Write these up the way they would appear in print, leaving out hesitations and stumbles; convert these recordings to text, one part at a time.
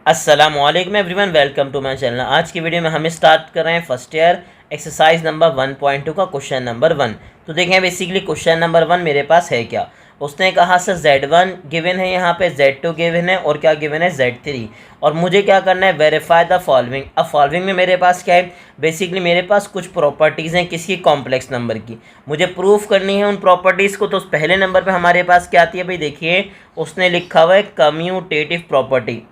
अस्सलामुअलैकुम everyone, welcome to my channel. आज की वीडियो में हम स्टार्ट कर रहे हैं फर्स्ट ईयर एक्सरसाइज नंबर 1.2 का क्वेश्चन नंबर 1। तो देखें बेसिकली क्वेश्चन नंबर 1 मेरे पास है क्या। उसने कहा सर Z1 गिवन है, यहाँ पे Z2 गिवन है और क्या गिवन है Z3, और मुझे क्या करना है वेरीफाई द फॉलोइंग। अब फॉलोइंग में मेरे पास क्या है, बेसिकली मेरे पास कुछ प्रॉपर्टीज़ हैं किसकी, कॉम्प्लेक्स नंबर की। मुझे प्रूफ करनी है उन प्रॉपर्टीज़ को। तो पहले नंबर पे हमारे पास क्या आती है भाई, देखिए उसने लिखा हुआ है कम्यूटेटिव प्रॉपर्टी।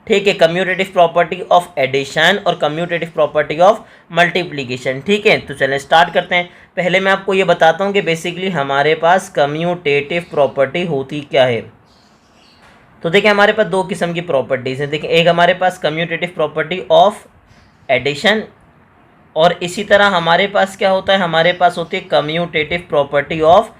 ठीक है, कम्यूटेटिव प्रॉपर्टी ऑफ एडिशन और कम्यूटेटिव प्रॉपर्टी ऑफ मल्टीप्लिकेशन। ठीक है, तो चलें स्टार्ट करते हैं। पहले मैं आपको ये बताता हूँ कि बेसिकली हमारे पास कम्यूटेटिव प्रॉपर्टी होती क्या है। तो देखिए हमारे पास दो किस्म की प्रॉपर्टीज़ हैं। देखिए एक हमारे पास कम्यूटेटिव प्रॉपर्टी ऑफ एडिशन, और इसी तरह हमारे पास क्या होता है, हमारे पास होती है कम्यूटेटिव प्रॉपर्टी ऑफ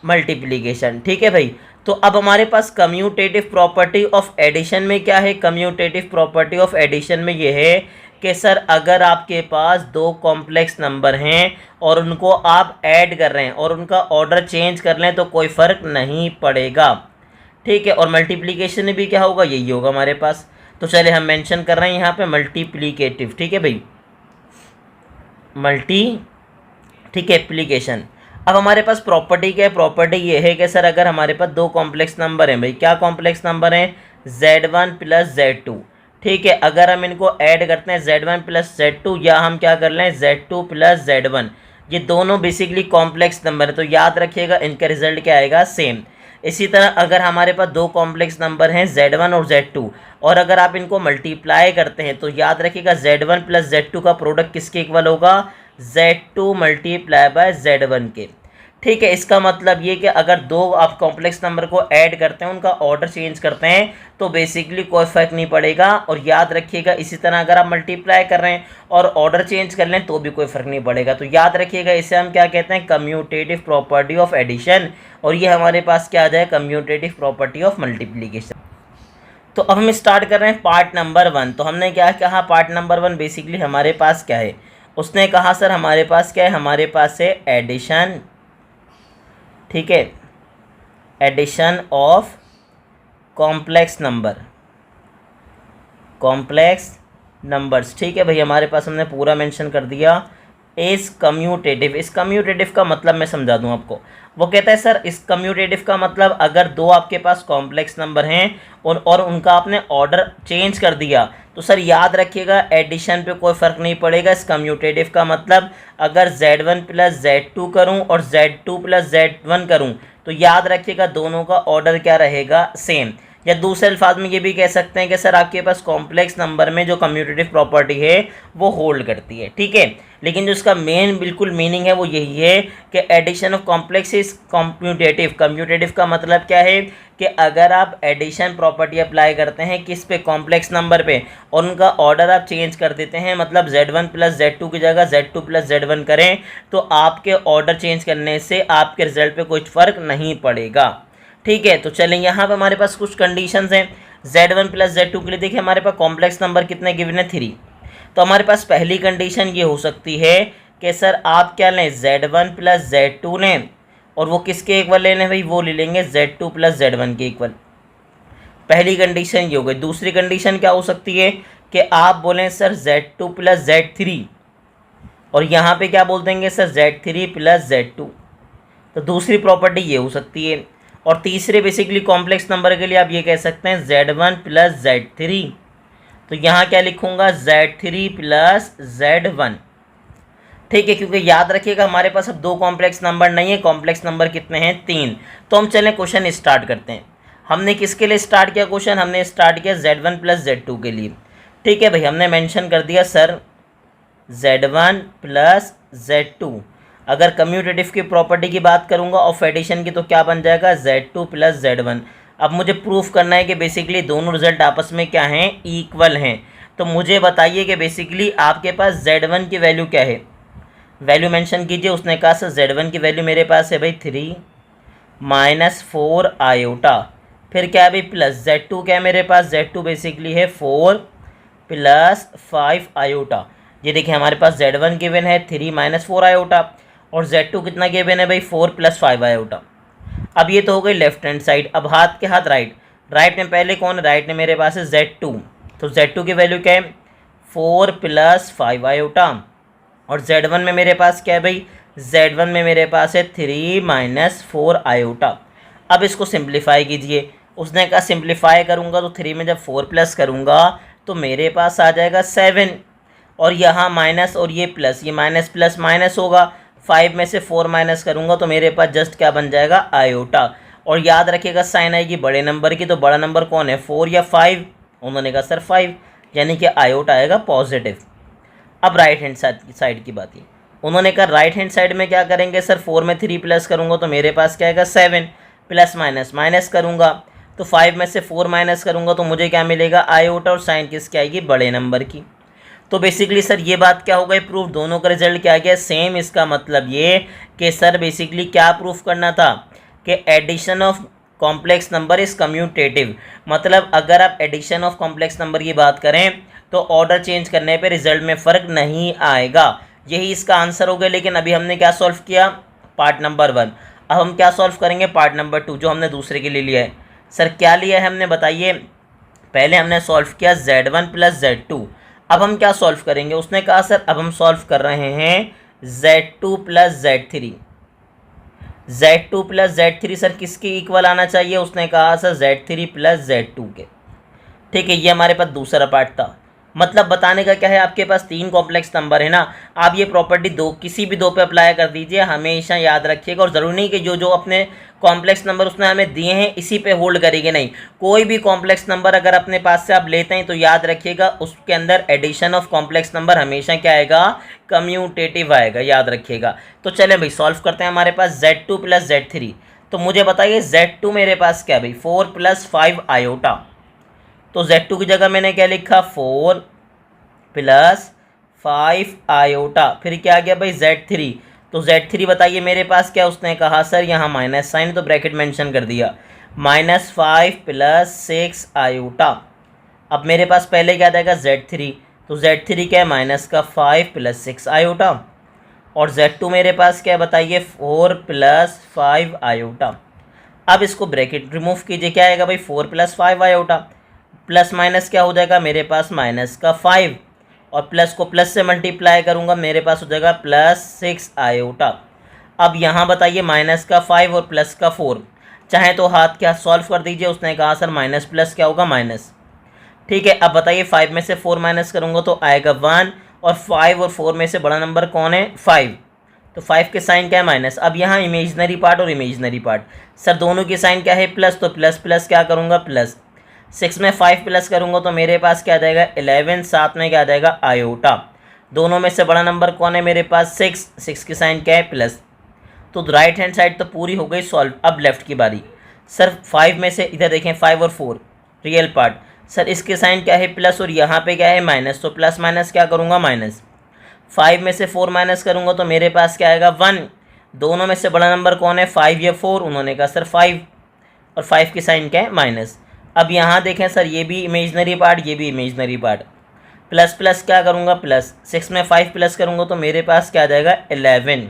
मल्टीप्लिकेशन। ठीक है भाई, तो अब हमारे पास कम्यूटेटिव प्रॉपर्टी ऑफ एडिशन में क्या है, कम्यूटेटिव प्रॉपर्टी ऑफ एडिशन में ये है कि सर अगर आपके पास दो कॉम्प्लेक्स नंबर हैं और उनको आप ऐड कर रहे हैं और उनका ऑर्डर चेंज कर लें तो कोई फ़र्क नहीं पड़ेगा। ठीक है, और मल्टीप्लिकेशन में भी क्या होगा, यही होगा हमारे पास। तो चले हम मेंशन कर रहे हैं यहाँ पे मल्टीप्लिकेटिव। ठीक है भाई, ठीक है एप्लीकेशन। अब हमारे पास प्रॉपर्टी क्या है, प्रॉपर्टी ये है कि सर अगर हमारे पास दो कॉम्प्लेक्स नंबर हैं, भाई क्या कॉम्प्लेक्स नंबर हैं, Z1 प्लस Z2। ठीक है, अगर हम इनको ऐड करते हैं Z1 प्लस Z2, या हम क्या कर लें Z2 प्लस Z1, ये दोनों बेसिकली कॉम्प्लेक्स नंबर है, तो याद रखिएगा इनका रिजल्ट क्या आएगा, सेम। इसी तरह अगर हमारे पास दो कॉम्प्लेक्स नंबर हैं Z1 और Z2, और अगर आप इनको मल्टीप्लाई करते हैं तो याद रखिएगा Z1 प्लस Z2 का प्रोडक्ट किसके इक्वल होगा, Z2 मल्टीप्लाई बाय Z1 के। ठीक है, इसका मतलब ये कि अगर दो आप कॉम्प्लेक्स नंबर को ऐड करते हैं, उनका ऑर्डर चेंज करते हैं तो बेसिकली कोई फर्क नहीं पड़ेगा। और याद रखिएगा इसी तरह अगर आप मल्टीप्लाई कर रहे हैं और ऑर्डर चेंज कर लें तो भी कोई फर्क नहीं पड़ेगा। तो याद रखिएगा इसे हम क्या कहते हैं, कम्यूटेटिव प्रॉपर्टी ऑफ एडिशन, और ये हमारे पास क्या आ जाए, कम्यूटेटिव प्रॉपर्टी ऑफ मल्टीप्लिकेशन। तो अब हम स्टार्ट कर रहे हैं पार्ट नंबर 1। तो हमने क्या कहा, पार्ट नंबर 1 बेसिकली हमारे पास क्या है। उसने कहा सर हमारे पास क्या है, हमारे पास है एडिशन। ठीक है, एडिशन ऑफ कॉम्प्लेक्स नंबर्स। ठीक है भाई, हमारे पास हमने पूरा मेंशन कर दिया। इस कम्यूटेटिव, इस कम्यूटेटिव का मतलब मैं समझा दूं आपको। वो कहता है सर इस कम्यूटेटिव का मतलब अगर दो आपके पास कॉम्प्लेक्स नंबर हैं और उनका आपने ऑर्डर चेंज कर दिया, तो सर याद रखिएगा एडिशन पे कोई फ़र्क नहीं पड़ेगा। इस कम्यूटेटिव का मतलब अगर Z1 प्लस Z2 करूं और Z2 प्लस Z1 करूं तो याद रखिएगा दोनों का ऑर्डर क्या रहेगा, सेम। या दूसरे अल्फाज में ये भी कह सकते हैं कि सर आपके पास कॉम्प्लेक्स नंबर में जो कम्यूटेटिव प्रॉपर्टी है वो होल्ड करती है। ठीक है, लेकिन जो इसका मेन बिल्कुल मीनिंग है वो यही है कि addition of complex is commutative. Commutative का मतलब क्या है कि अगर आप एडिशन प्रॉपर्टी अप्लाई करते हैं किस पे, कॉम्प्लेक्स नंबर पे, और उनका ऑर्डर आप चेंज कर देते हैं, मतलब Z1 प्लस Z2 की जगह Z2 प्लस Z1 करें, तो आपके ऑर्डर चेंज करने से आपके रिजल्ट पे कोई फ़र्क नहीं पड़ेगा। ठीक है, तो चलें यहाँ पे हमारे पास कुछ कंडीशंस हैं Z1 प्लस Z2 के लिए। देखिए हमारे पास कॉम्प्लेक्स नंबर कितने गिवन है, 3। तो हमारे पास पहली कंडीशन ये हो सकती है कि सर आप क्या लें, Z1 प्लस Z2 लें, और वो किसके इक्वल लेने भाई, वो ले लेंगे Z2 प्लस Z1 के इक्वल। पहली कंडीशन ये हो गई। दूसरी कंडीशन क्या हो सकती है कि आप बोलें सर Z2 प्लस Z3, और यहाँ पे क्या बोल देंगे सर Z3 प्लस Z2। तो दूसरी प्रॉपर्टी ये हो सकती है। और तीसरे बेसिकली कॉम्प्लेक्स नंबर के लिए आप ये कह सकते हैं Z1 प्लस Z3। तो यहाँ क्या लिखूँगा, Z3 प्लस Z1। ठीक है, क्योंकि याद रखिएगा हमारे पास अब दो कॉम्प्लेक्स नंबर नहीं है, कॉम्प्लेक्स नंबर कितने हैं, 3। तो हम चलें क्वेश्चन स्टार्ट करते हैं। हमने किसके लिए स्टार्ट किया क्वेश्चन, हमने स्टार्ट किया Z1 प्लस Z2 के लिए। ठीक है भाई, हमने मेंशन कर दिया सर Z1 प्लस Z2। अगर कम्यूटेटिव की प्रॉपर्टी की बात करूंगा ऑफ एडिशन की तो क्या बन जाएगा, Z2 प्लस Z1। अब मुझे प्रूफ करना है कि बेसिकली दोनों रिजल्ट आपस में क्या हैं, इक्वल हैं। तो मुझे बताइए कि बेसिकली आपके पास Z1 की वैल्यू क्या है, वैल्यू मेंशन कीजिए। उसने कहा सर Z1 की वैल्यू मेरे पास है भाई 3 माइनस 4 आयोटा, फिर क्या है भाई प्लस Z2 क्या है मेरे पास, Z2 बेसिकली है 4 प्लस 5 आयोटा। ये देखिए हमारे पास Z1 गिवन है 3 माइनस 4 आयोटा, और Z2 कितना गिवन है भाई 4 प्लस 5 आयोटा। अब ये तो हो गई लेफ्ट हैंड साइड। अब हाथ के हाथ राइट में पहले कौन, राइट में मेरे पास है Z2। तो Z2 की वैल्यू क्या है 4 + 5 आयोटा। और Z1 में मेरे पास क्या है भाई, Z1 में मेरे पास है 3 - 4 आयोटा। अब इसको सिंप्लीफाई कीजिए। उसने कहा सिंप्लीफाई करूँगा तो 3 में जब 4 प्लस करूँगा तो मेरे पास आ जाएगा 7, और यहाँ माइनस और ये प्लस, ये माइनस प्लस माइनस होगा। 5 में से 4 माइनस करूँगा तो मेरे पास जस्ट क्या बन जाएगा आयोटा। और याद रखिएगा साइन आएगी बड़े नंबर की, तो बड़ा नंबर कौन है 4 या 5? उन्होंने कहा सर 5, यानी कि आयोटा आएगा पॉजिटिव। अब राइट हैंड साइड की बात है, उन्होंने कहा राइट हैंड साइड में क्या करेंगे सर, 4 में 3 प्लस करूँगा तो मेरे पास क्या आएगा 7, प्लस माइनस माइनस करूँगा तो 5 में से 4 माइनस करूँगा तो मुझे क्या मिलेगा आयोटा, और साइन किसकी आएगी बड़े नंबर की। तो बेसिकली सर ये बात क्या हो गई प्रूफ, दोनों का रिजल्ट क्या गया सेम। इसका मतलब ये कि सर बेसिकली क्या प्रूफ करना था कि addition of complex number is commutative. मतलब अगर आप एडिशन ऑफ कॉम्प्लेक्स नंबर की बात करें तो ऑर्डर चेंज करने पे रिजल्ट में फ़र्क नहीं आएगा। यही इसका आंसर हो गया। लेकिन अभी हमने क्या सॉल्व किया पार्ट नंबर 1, अब हम क्या सॉल्व करेंगे पार्ट नंबर 2 जो हमने दूसरे के लिए लिया है। सर क्या लिया है हमने बताइए, पहले हमने सॉल्व किया Z1 + Z2, अब हम क्या सॉल्व करेंगे। उसने कहा सर अब हम सॉल्व कर रहे हैं Z2 + Z3। Z2 + Z3 sir किसके इक्वल आना चाहिए, उसने कहा सर Z3 + Z2 के। ठीक है, ये हमारे पास दूसरा पार्ट था। मतलब बताने का क्या है, आपके पास 3 कॉम्प्लेक्स नंबर है ना, आप ये प्रॉपर्टी दो किसी भी दो पे अप्लाई कर दीजिए, हमेशा याद रखिएगा। और ज़रूरी नहीं कि जो अपने कॉम्प्लेक्स नंबर उसने हमें दिए हैं इसी पे होल्ड करेंगे, नहीं। कोई भी कॉम्प्लेक्स नंबर अगर अपने पास से आप लेते हैं तो याद रखिएगा उसके अंदर एडिशन ऑफ कॉम्प्लेक्स नंबर हमेशा क्या आएगा कम्यूटेटिव आएगा, याद रखिएगा। तो चलें भाई सॉल्व करते हैं। हमारे पास Z2 + Z3, तो मुझे बताइए Z2 मेरे पास क्या भाई 4 + 5 आयोटा। तो Z2 की जगह मैंने क्या लिखा 4 + 5 आयोटा। फिर क्या आ गया भाई Z3, तो Z3 बताइए मेरे पास क्या, उसने कहा सर यहाँ माइनस साइन, तो ब्रैकेट मेंशन कर दिया -5 + 6 आयोटा। अब मेरे पास पहले क्या जाएगा Z3, तो Z3 क्या है -5 + 6 आयोटा। और Z2 मेरे पास क्या बताइए 4 + 5 आयोटा। अब इसको ब्रैकेट रिमूव कीजिए, क्या आएगा भाई 4 + 5 आयोटा, प्लस माइनस क्या हो जाएगा मेरे पास -5, और प्लस को प्लस से मल्टीप्लाई करूंगा मेरे पास हो जाएगा +6 आयोटा। अब यहाँ बताइए -5 और +4, चाहे तो हाथ क्या सॉल्व कर दीजिए। उसने कहा सर माइनस प्लस क्या होगा माइनस। ठीक है, अब बताइए 5 में से 4 माइनस करूँगा तो आएगा 1, और 5 और 4 में से बड़ा नंबर कौन है 5, तो 5 के साइन क्या है माइनस। अब यहाँ इमेजनरी पार्ट और इमेजनरी पार्ट, सर दोनों की साइन क्या है प्लस, तो प्लस प्लस क्या करूँगा प्लस। 6 में 5 प्लस करूँगा तो मेरे पास क्या आ जाएगा 11, साथ में क्या आ जाएगा आयोटा। दोनों में से बड़ा नंबर कौन है मेरे पास 6 की साइन क्या है प्लस। तो राइट हैंड साइड तो पूरी हो गई सॉल्व। अब लेफ्ट की बारी, सर 5 में से इधर देखें 5 और 4 रियल पार्ट, सर इसके साइन क्या है प्लस और यहाँ पे क्या है माइनस, तो प्लस माइनस क्या करूँगा माइनस। 5 में से 4 माइनस करूँगा तो मेरे पास क्या आएगा 1। दोनों में से बड़ा नंबर कौन है 5 या 4, उन्होंने कहा सर 5, और 5 की साइन क्या है माइनस। अब यहाँ देखें सर ये भी इमेजनरी पार्ट ये भी इमेजनरी पार्ट, प्लस प्लस क्या करूँगा प्लस। 6 में 5 प्लस करूँगा तो मेरे पास क्या आ जाएगा 11।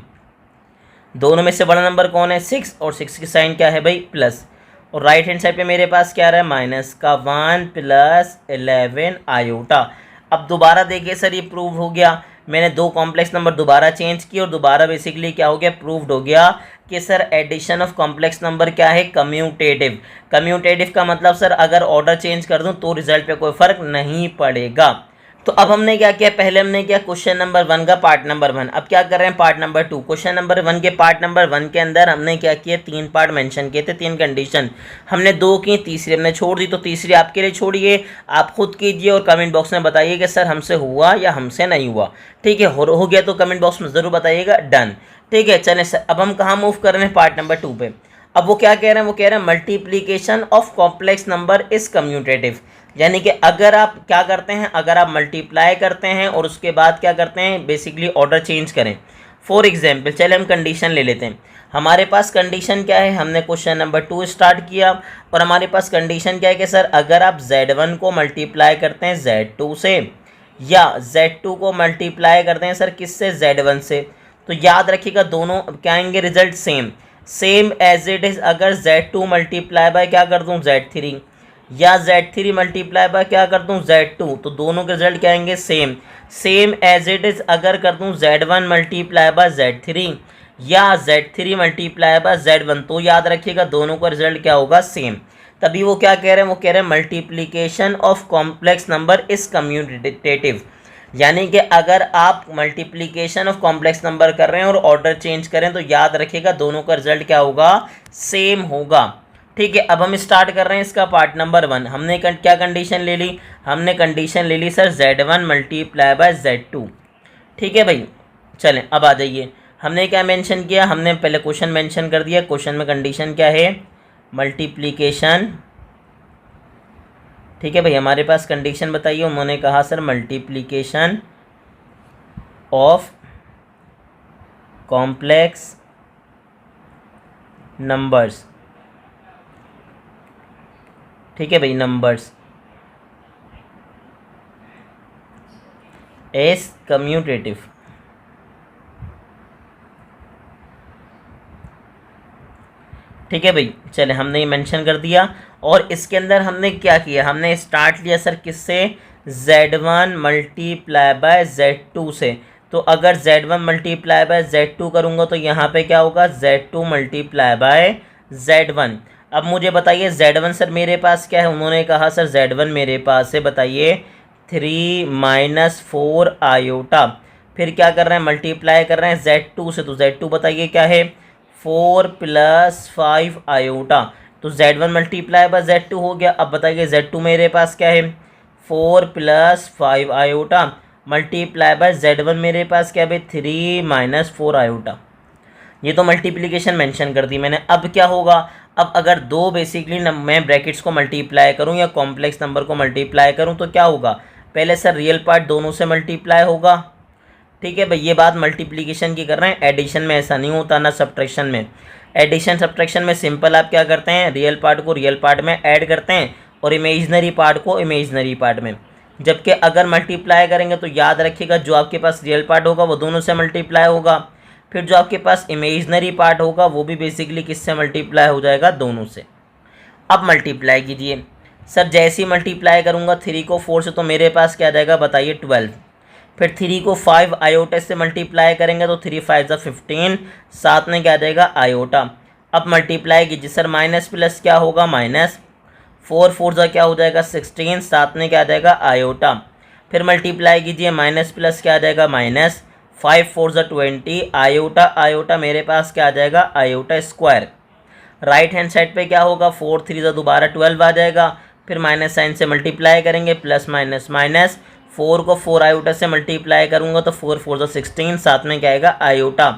दोनों में से बड़ा नंबर कौन है 6, और 6 की साइन क्या है भाई प्लस। और राइट हैंड साइड पे मेरे पास क्या आ रहा है माइनस का 1 + 11 आयोटा। अब दोबारा देखिए सर ये प्रूव हो गया, मैंने 2 कॉम्प्लेक्स नंबर दोबारा चेंज किए और दोबारा बेसिकली क्या हो गया प्रूव्ड हो गया कि sir addition of complex number क्या है कम्यूटेटिव। कम्यूटेटिव का मतलब सर अगर ऑर्डर चेंज कर दूं तो रिजल्ट पे कोई फ़र्क नहीं पड़ेगा। तो अब हमने क्या किया, पहले हमने किया क्वेश्चन नंबर 1 का पार्ट नंबर 1, अब क्या कर रहे हैं पार्ट नंबर 2। क्वेश्चन नंबर 1 के पार्ट नंबर 1 के अंदर हमने क्या किया 3 पार्ट मेंशन किए थे, 3 कंडीशन हमने 2 की, तीसरी हमने छोड़ दी। तो तीसरी आपके लिए छोड़िए, आप खुद कीजिए और कमेंट बॉक्स में बताइए कि सर हमसे हुआ या हमसे नहीं हुआ। ठीक है, हो गया तो कमेंट बॉक्स में ज़रूर बताइएगा डन। ठीक है, चलें सर अब हम कहाँ मूव कर रहे हैं पार्ट नंबर 2 पे। अब वो क्या कह रहे हैं, वो कह रहे हैं multiplication of complex number is commutative. यानी कि अगर आप क्या करते हैं, अगर आप मल्टीप्लाई करते हैं और उसके बाद क्या करते हैं बेसिकली ऑर्डर चेंज करें। फॉर एग्जांपल चले हम कंडीशन ले लेते हैं। हमारे पास कंडीशन क्या है, हमने क्वेश्चन नंबर 2 स्टार्ट किया और हमारे पास कंडीशन क्या है कि सर अगर आप Z1 को मल्टीप्लाई करते हैं Z2 से, या Z2 को मल्टीप्लाई करते हैं सर किससे Z1 से, तो याद रखिएगा दोनों क्या आएंगे result same as it is. अगर Z2 मल्टीप्लाई बाय क्या कर दूँ Z3, या Z3 मल्टीप्लाई बाय क्या कर दूँ Z2, तो दोनों के रिजल्ट क्या आएंगे same. Same as it is अगर कर दूँ Z1 मल्टीप्लाई बाय Z3 या Z3 मल्टीप्लाई बाय Z1, तो याद रखिएगा दोनों का रिजल्ट क्या होगा सेम। तभी वो क्या कह रहे हैं, वो कह रहे हैं multiplication of complex number is commutative, यानी कि अगर आप मल्टीप्लिकेशन ऑफ कॉम्प्लेक्स नंबर कर रहे हैं और ऑर्डर चेंज करें तो याद रखिएगा दोनों का रिजल्ट क्या होगा सेम होगा। ठीक है, अब हम स्टार्ट कर रहे हैं इसका पार्ट नंबर 1। हमने क्या कंडीशन ले ली, हमने कंडीशन ले ली sir Z1 multiply by Z2। ठीक है भाई, चलें अब आ जाइए, हमने क्या मेंशन किया, हमने पहले क्वेश्चन मेंशन कर दिया। क्वेश्चन में कंडीशन क्या है, मल्टीप्लिकेशन। ठीक है भाई, हमारे पास कंडीशन बताइए। उन्होंने कहा sir multiplication of complex numbers. ठीक है भाई, नंबर्स एस कम्यूटेटिव। ठीक है भाई, चले हमने ये मेंशन कर दिया। और इसके अंदर हमने क्या किया, हमने स्टार्ट लिया सर किससे, Z1 मल्टीप्लाई बाय Z2 से। तो अगर Z1 मल्टीप्लाई बाय Z2 करूँगा तो यहाँ पे क्या होगा Z2 मल्टीप्लाई बाय Z1। अब मुझे बताइए Z1 सर मेरे पास क्या है, उन्होंने कहा सर Z1 मेरे पास है, बताइए 3 - 4 आयोटा। फिर क्या कर रहे हैं, मल्टीप्लाई कर रहे हैं Z2 से, तो Z2 बताइए क्या है 4 + 5 आयोटा। तो Z1 मल्टीप्लाई बाय Z2 हो गया। अब बताइए Z2 मेरे पास क्या है 4 + 5 आयोटा मल्टीप्लाई बाय Z1 मेरे पास क्या है 3 - 4 आयोटा। ये तो मल्टीप्लिकेशन मेंशन कर दी मैंने। अब क्या होगा, अब अगर दो बेसिकली मैं ब्रैकेट्स को मल्टीप्लाई करूं या कॉम्प्लेक्स नंबर को मल्टीप्लाई करूं तो क्या होगा, पहले सर रियल पार्ट दोनों से मल्टीप्लाई होगा। ठीक है भाई, ये बात मल्टीप्लिकेशन की कर रहे हैं, एडिशन में ऐसा नहीं होता ना सब्ट्रैक्शन में। एडिशन सब्ट्रैक्शन में सिंपल आप क्या करते हैं, रियल पार्ट को रियल पार्ट में ऐड करते हैं और इमेजनरी पार्ट को इमेजनरी पार्ट में। जबकि अगर मल्टीप्लाई करेंगे तो याद रखिएगा जो आपके पास रियल पार्ट होगा वो दोनों से मल्टीप्लाई होगा, फिर जो आपके पास इमेजनरी पार्ट होगा वो भी बेसिकली किससे मल्टीप्लाई हो जाएगा, दोनों से। अब मल्टीप्लाई कीजिए सर, जैसे ही मल्टीप्लाई करूँगा 3 को 4 से तो मेरे पास क्या आ जाएगा बताइए 12। फिर 3 को 5 आयोटा से मल्टीप्लाई करेंगे तो 3 × 5 = 15, साथ में क्या आ जाएगा आयोटा। अब मल्टीप्लाई कीजिए सर, माइनस प्लस क्या होगा माइनस, 4 × 4 क्या हो जाएगा 16, साथ में क्या आ जाएगा आयोटा। फिर मल्टीप्लाई कीजिए, माइनस प्लस क्या आ जाएगा माइनस, 5 × 4 = 20 आयोटा। आयोटा मेरे पास क्या आ जाएगा iota square. Right hand side पे क्या होगा 4 × 3 = दोबारा 12 आ जाएगा। फिर माइनस साइन से मल्टीप्लाई करेंगे, प्लस माइनस माइनस, 4 को 4 आयोटा से मल्टीप्लाई करूँगा तो 4 × 4 = 16, साथ में क्या आएगा आयोटा।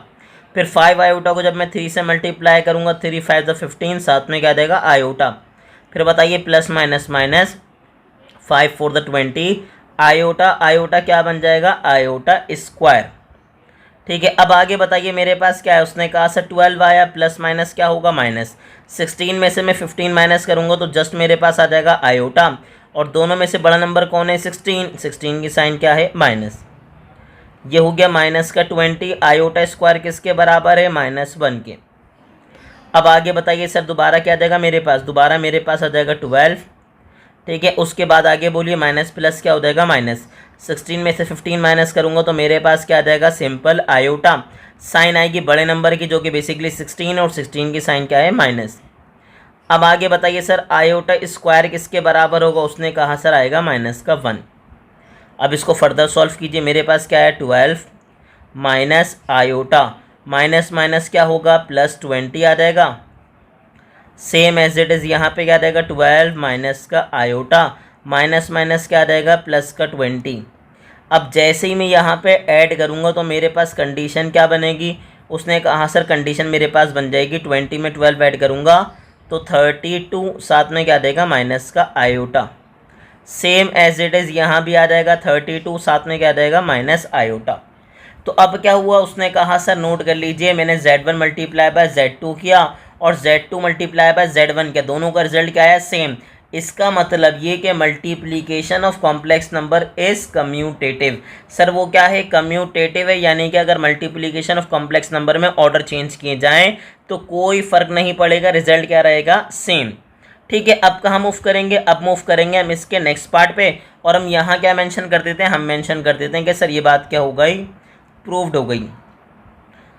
फिर 5 आयोटा को जब मैं 3 से मल्टीप्लाई करूँगा 3 × 5 = 15, साथ में क्या देगा आयोटा। फिर बताइए plus minus minus, 5 × 4 = 20 iota. Iota क्या बन जाएगा आयोटा स्क्वायर। ठीक है, अब आगे बताइए मेरे पास क्या है, उसने कहा सर 12 आया, प्लस माइनस क्या होगा माइनस, 16 में से मैं 15 माइनस करूँगा तो जस्ट मेरे पास आ जाएगा आयोटा। और दोनों में से बड़ा नंबर कौन है 16, 16 की साइन क्या है माइनस। ये हो गया माइनस का 20, आयोटा स्क्वायर किसके बराबर है -1 के। अब आगे बताइए सर दोबारा क्या आ जाएगा मेरे पास, दोबारा मेरे पास आ जाएगा 12। ठीक है, उसके बाद आगे बोलिए माइनस प्लस क्या हो जाएगा माइनस, 16 में से 15 माइनस करूँगा तो मेरे पास क्या आ जाएगा सिंपल आयोटा। साइन आएगी बड़े नंबर की जो कि बेसिकली 16, और 16 की साइन क्या है माइनस। अब आगे बताइए सर आयोटा स्क्वायर किसके बराबर होगा, उसने कहा सर आएगा -1। अब इसको फर्दर सॉल्व कीजिए, मेरे पास क्या है 12 माइनस आयोटा, माइनस माइनस क्या होगा +20 आ जाएगा। सेम एज इट इज़ यहाँ पे क्या आ जाएगा 12 माइनस का आयोटा, माइनस माइनस क्या आ जाएगा प्लस का 20। अब जैसे ही मैं यहाँ पे ऐड करूँगा तो मेरे पास कंडीशन क्या बनेगी, उसने कहा सर कंडीशन मेरे पास बन जाएगी 20 में 12 ऐड करूँगा तो 32, साथ में क्या देगा माइनस का iota. Same as it is यहाँ भी आ जाएगा 32, साथ में क्या देगा माइनस आयोटा। तो अब क्या हुआ, उसने कहा सर नोट कर लीजिए मैंने Z1 मल्टीप्लाई बाय Z2 किया और Z2 मल्टीप्लाई बाय Z1 किया, दोनों का रिजल्ट क्या है सेम। इसका मतलब ये कि multiplication of complex number is commutative. Sir वो क्या है कम्यूटेटिव है, यानी कि अगर मल्टीप्लिकेशन ऑफ कॉम्प्लेक्स नंबर में ऑर्डर चेंज किए जाएं तो कोई फ़र्क नहीं पड़ेगा, रिजल्ट क्या रहेगा सेम। ठीक है, अब कहाँ मूव करेंगे, अब मूव करेंगे हम इसके नेक्स्ट पार्ट पे, और हम यहाँ क्या मेंशन कर देते हैं, हम मेंशन कर देते हैं कि सर ये बात क्या हो गई, प्रूव्ड हो गई।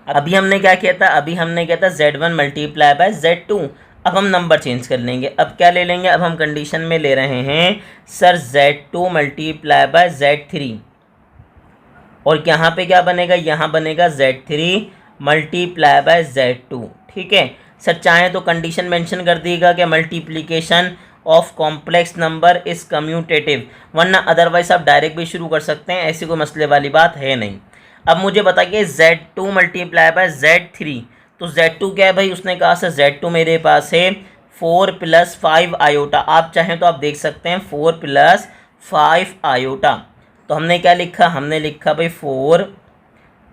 अभी हमने क्या किया था, अभी हमने किया था Z1 मल्टीप्लाई बाय Z2। अब हम नंबर चेंज कर लेंगे, अब क्या ले लेंगे, अब हम कंडीशन में ले रहे हैं sir Z2 multiply by Z3, और यहाँ पे क्या बनेगा, यहाँ बनेगा Z3 मल्टीप्लाई बाय Z2। ठीक है सर, चाहे तो कंडीशन मेंशन कर दिएगा कि multiplication of complex number is commutative, वरना अदरवाइज आप डायरेक्ट भी शुरू कर सकते हैं, ऐसी कोई मसले वाली बात है नहीं। अब मुझे बताइए Z2 मल्टीप्लाई बाय Z3, तो Z2 क्या है भाई, उसने कहा सर Z2 मेरे पास है 4 + 5 आयोटा, आप चाहें तो आप देख सकते हैं 4 + 5 आयोटा। तो हमने क्या लिखा, हमने लिखा भाई 4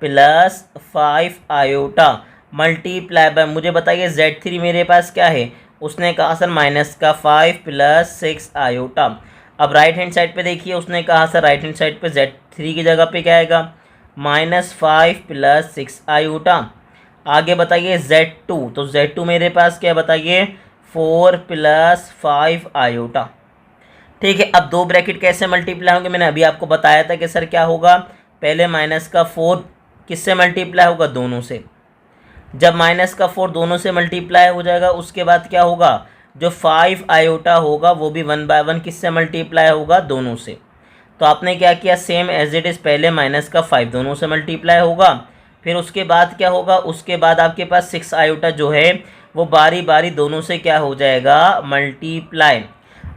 + 5 आयोटा मल्टीप्लाई बाय, मुझे बताइए Z3 मेरे पास क्या है, उसने कहा सर -5 + 6 आयोटा। अब राइट हैंड साइड पे देखिए, उसने कहा सर राइट हैंड साइड पे Z3 की जगह पे क्या आएगा, -5 + 6 आयोटा। आगे बताइए Z2, तो Z2 मेरे पास क्या बताइए 4 + 5 आयोटा। ठीक है, अब दो ब्रैकेट कैसे मल्टीप्लाई होंगे, मैंने अभी आपको बताया था कि सर क्या होगा, पहले -4 किससे मल्टीप्लाई होगा, दोनों से। जब -4 दोनों से मल्टीप्लाई हो जाएगा, उसके बाद क्या होगा, जो 5 आयोटा होगा वो भी 1 बाय 1 किससे मल्टीप्लाई होगा, दोनों से। तो आपने क्या किया, सेम एज इट इज़, पहले -5 दोनों से मल्टीप्लाई होगा, फिर उसके बाद क्या होगा, उसके बाद आपके पास 6 आयोटा जो है वो बारी बारी दोनों से क्या हो जाएगा, मल्टीप्लाई।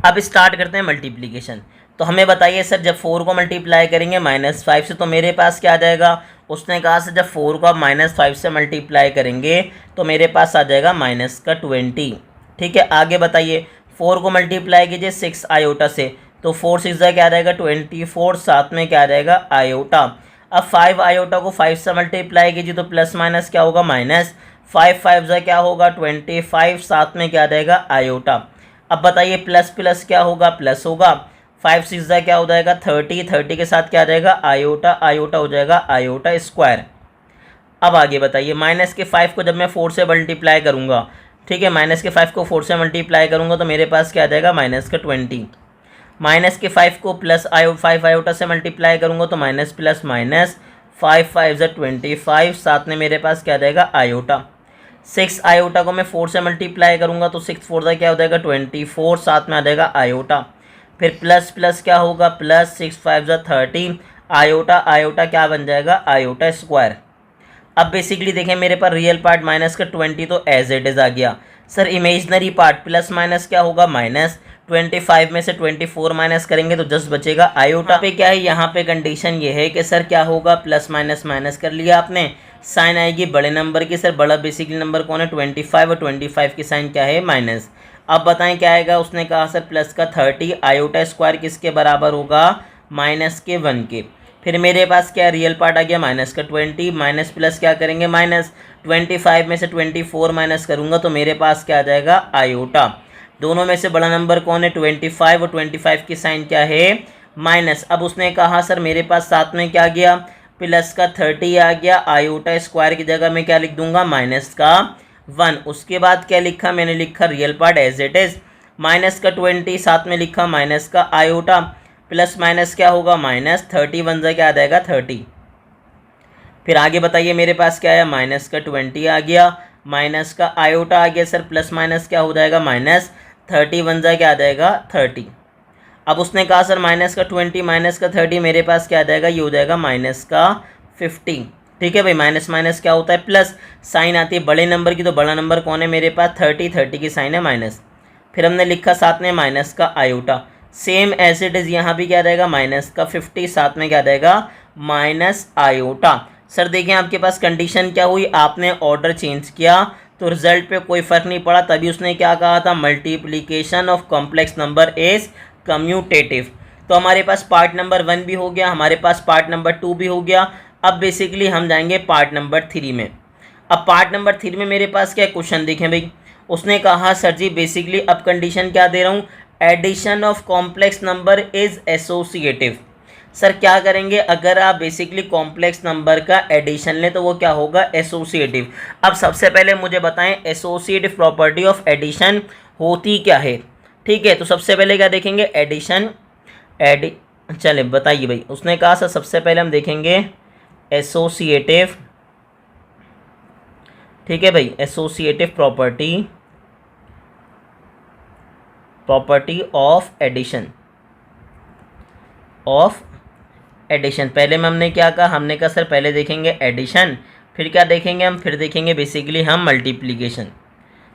अब स्टार्ट करते हैं मल्टीप्लिकेशन। तो हमें बताइए सर, जब 4 को मल्टीप्लाई करेंगे -5 से, तो मेरे पास क्या आ जाएगा, उसने कहा सर जब 4 को आप -5 से मल्टीप्लाई करेंगे तो मेरे पास आ जाएगा -20। ठीक है, आगे बताइए 4 को मल्टीप्लाई कीजिए 6 आयोटा से, तो 4 6 क्या आ जाएगा 24, साथ में क्या आ जाएगा आयोटा। अब 5 आयोटा को 5 से मल्टीप्लाई कीजिए तो प्लस माइनस क्या होगा, -5 5 क्या होगा 25, साथ में क्या आ जाएगा आयोटा। अब बताइए प्लस प्लस क्या होगा, प्लस होगा, 5 6 क्या हो जाएगा 30 के साथ क्या आ जाएगा आयोटा, आयोटा हो जाएगा आयोटा स्क्वायर। अब आगे बताइए -5 को जब मैं 4 से मल्टीप्लाई करूँगा, ठीक है, -5 को 4 से मल्टीप्लाई करूँगा तो मेरे पास क्या आ जाएगा -20। -5 को +5 आयोटा से मल्टीप्लाई करूँगा तो -5 5 25, साथ में मेरे पास क्या आ जाएगा आयोटा। 6 आयोटा को मैं 4 से मल्टीप्लाई करूँगा तो 6 4 क्या हो जाएगा 24, साथ में आ जाएगा आयोटा। फिर प्लस प्लस क्या होगा, +6 5 30, आयोटा, आयोटा क्या बन जाएगा आयोटा स्क्वायर। अब बेसिकली देखें मेरे पास रियल पार्ट -20 तो एज इट इज़ आ गया। Sir imaginary part plus minus क्या होगा, -25 में से 24 माइनस करेंगे तो जस्ट बचेगा आयोटा। पे क्या है, यहाँ पे कंडीशन ये है कि सर क्या होगा, प्लस माइनस माइनस कर लिया आपने, साइन आएगी बड़े नंबर की। सर बड़ा बेसिकली नंबर कौन है 25, और 25 की साइन क्या है माइनस। अब बताएं क्या आएगा, उसने कहा सर प्लस का 30, आयोटा स्क्वायर किसके बराबर होगा, -1 के। फिर मेरे पास क्या रियल पार्ट आ गया -20, माइनस प्लस क्या करेंगे -25 में से 24 माइनस करूँगा तो मेरे पास क्या आ जाएगा आयोटा। दोनों में से बड़ा नंबर कौन है 25, और 25 की साइन क्या है माइनस। अब उसने कहा सर मेरे पास साथ में क्या आ गया, प्लस का 30 आ गया, आयोटा स्क्वायर की जगह मैं क्या लिख दूंगा -1। उसके बाद क्या लिखा, मैंने लिखा real part as it is, -20, साथ में लिखा माइनस का आयोटा, प्लस माइनस क्या होगा -30, 1 क्या आ जाएगा 30। फिर आगे बताइए मेरे पास क्या है, -20 आ गया, माइनस का आयोटा आ गया, सर प्लस माइनस क्या हो जाएगा -30, 1 क्या आ जाएगा 30। अब उसने कहा सर -20 माइनस का 30, मेरे पास क्या आ जाएगा, ये हो जाएगा -50। ठीक है भाई, माइनस माइनस क्या होता है प्लस, साइन आती है बड़े नंबर की, तो बड़ा नंबर कौन है मेरे पास 30 की साइन है माइनस। फिर हमने लिखा साथ में माइनस का iota, same as it is यहाँ भी क्या रहेगा -50, साथ में क्या रहेगा माइनस आयोटा। सर देखिए आपके पास कंडीशन क्या हुई, आपने ऑर्डर चेंज किया तो रिजल्ट पे कोई फ़र्क नहीं पड़ा, तभी उसने क्या कहा था, multiplication of complex number is commutative. तो हमारे पास पार्ट नंबर 1 भी हो गया, हमारे पास पार्ट नंबर 2 भी हो गया। अब बेसिकली हम जाएंगे पार्ट नंबर 3 में। अब पार्ट नंबर 3 में मेरे पास क्या क्वेश्चन देखें भाई, उसने कहा सर जी बेसिकली अब कंडीशन क्या दे रहा हूँ, addition of complex number is associative. Sir क्या करेंगे, अगर आप बेसिकली कॉम्प्लेक्स नंबर का एडिशन लें तो वो क्या होगा एसोसिएटिव। अब सबसे पहले मुझे बताएं एसोसिएटिव प्रॉपर्टी ऑफ एडिशन होती क्या है। ठीक है, तो सबसे पहले क्या देखेंगे, एडिशन। चले बताइए भाई, उसने कहा सर सबसे पहले हम देखेंगे एसोसिएटिव, ठीक है भाई, एसोसिएटिव प्रॉपर्टी ऑफ एडिशन, पहले में हमने क्या कहा, हमने कहा सर पहले देखेंगे एडिशन, फिर क्या देखेंगे हम, फिर देखेंगे बेसिकली हम मल्टीप्लिकेशन।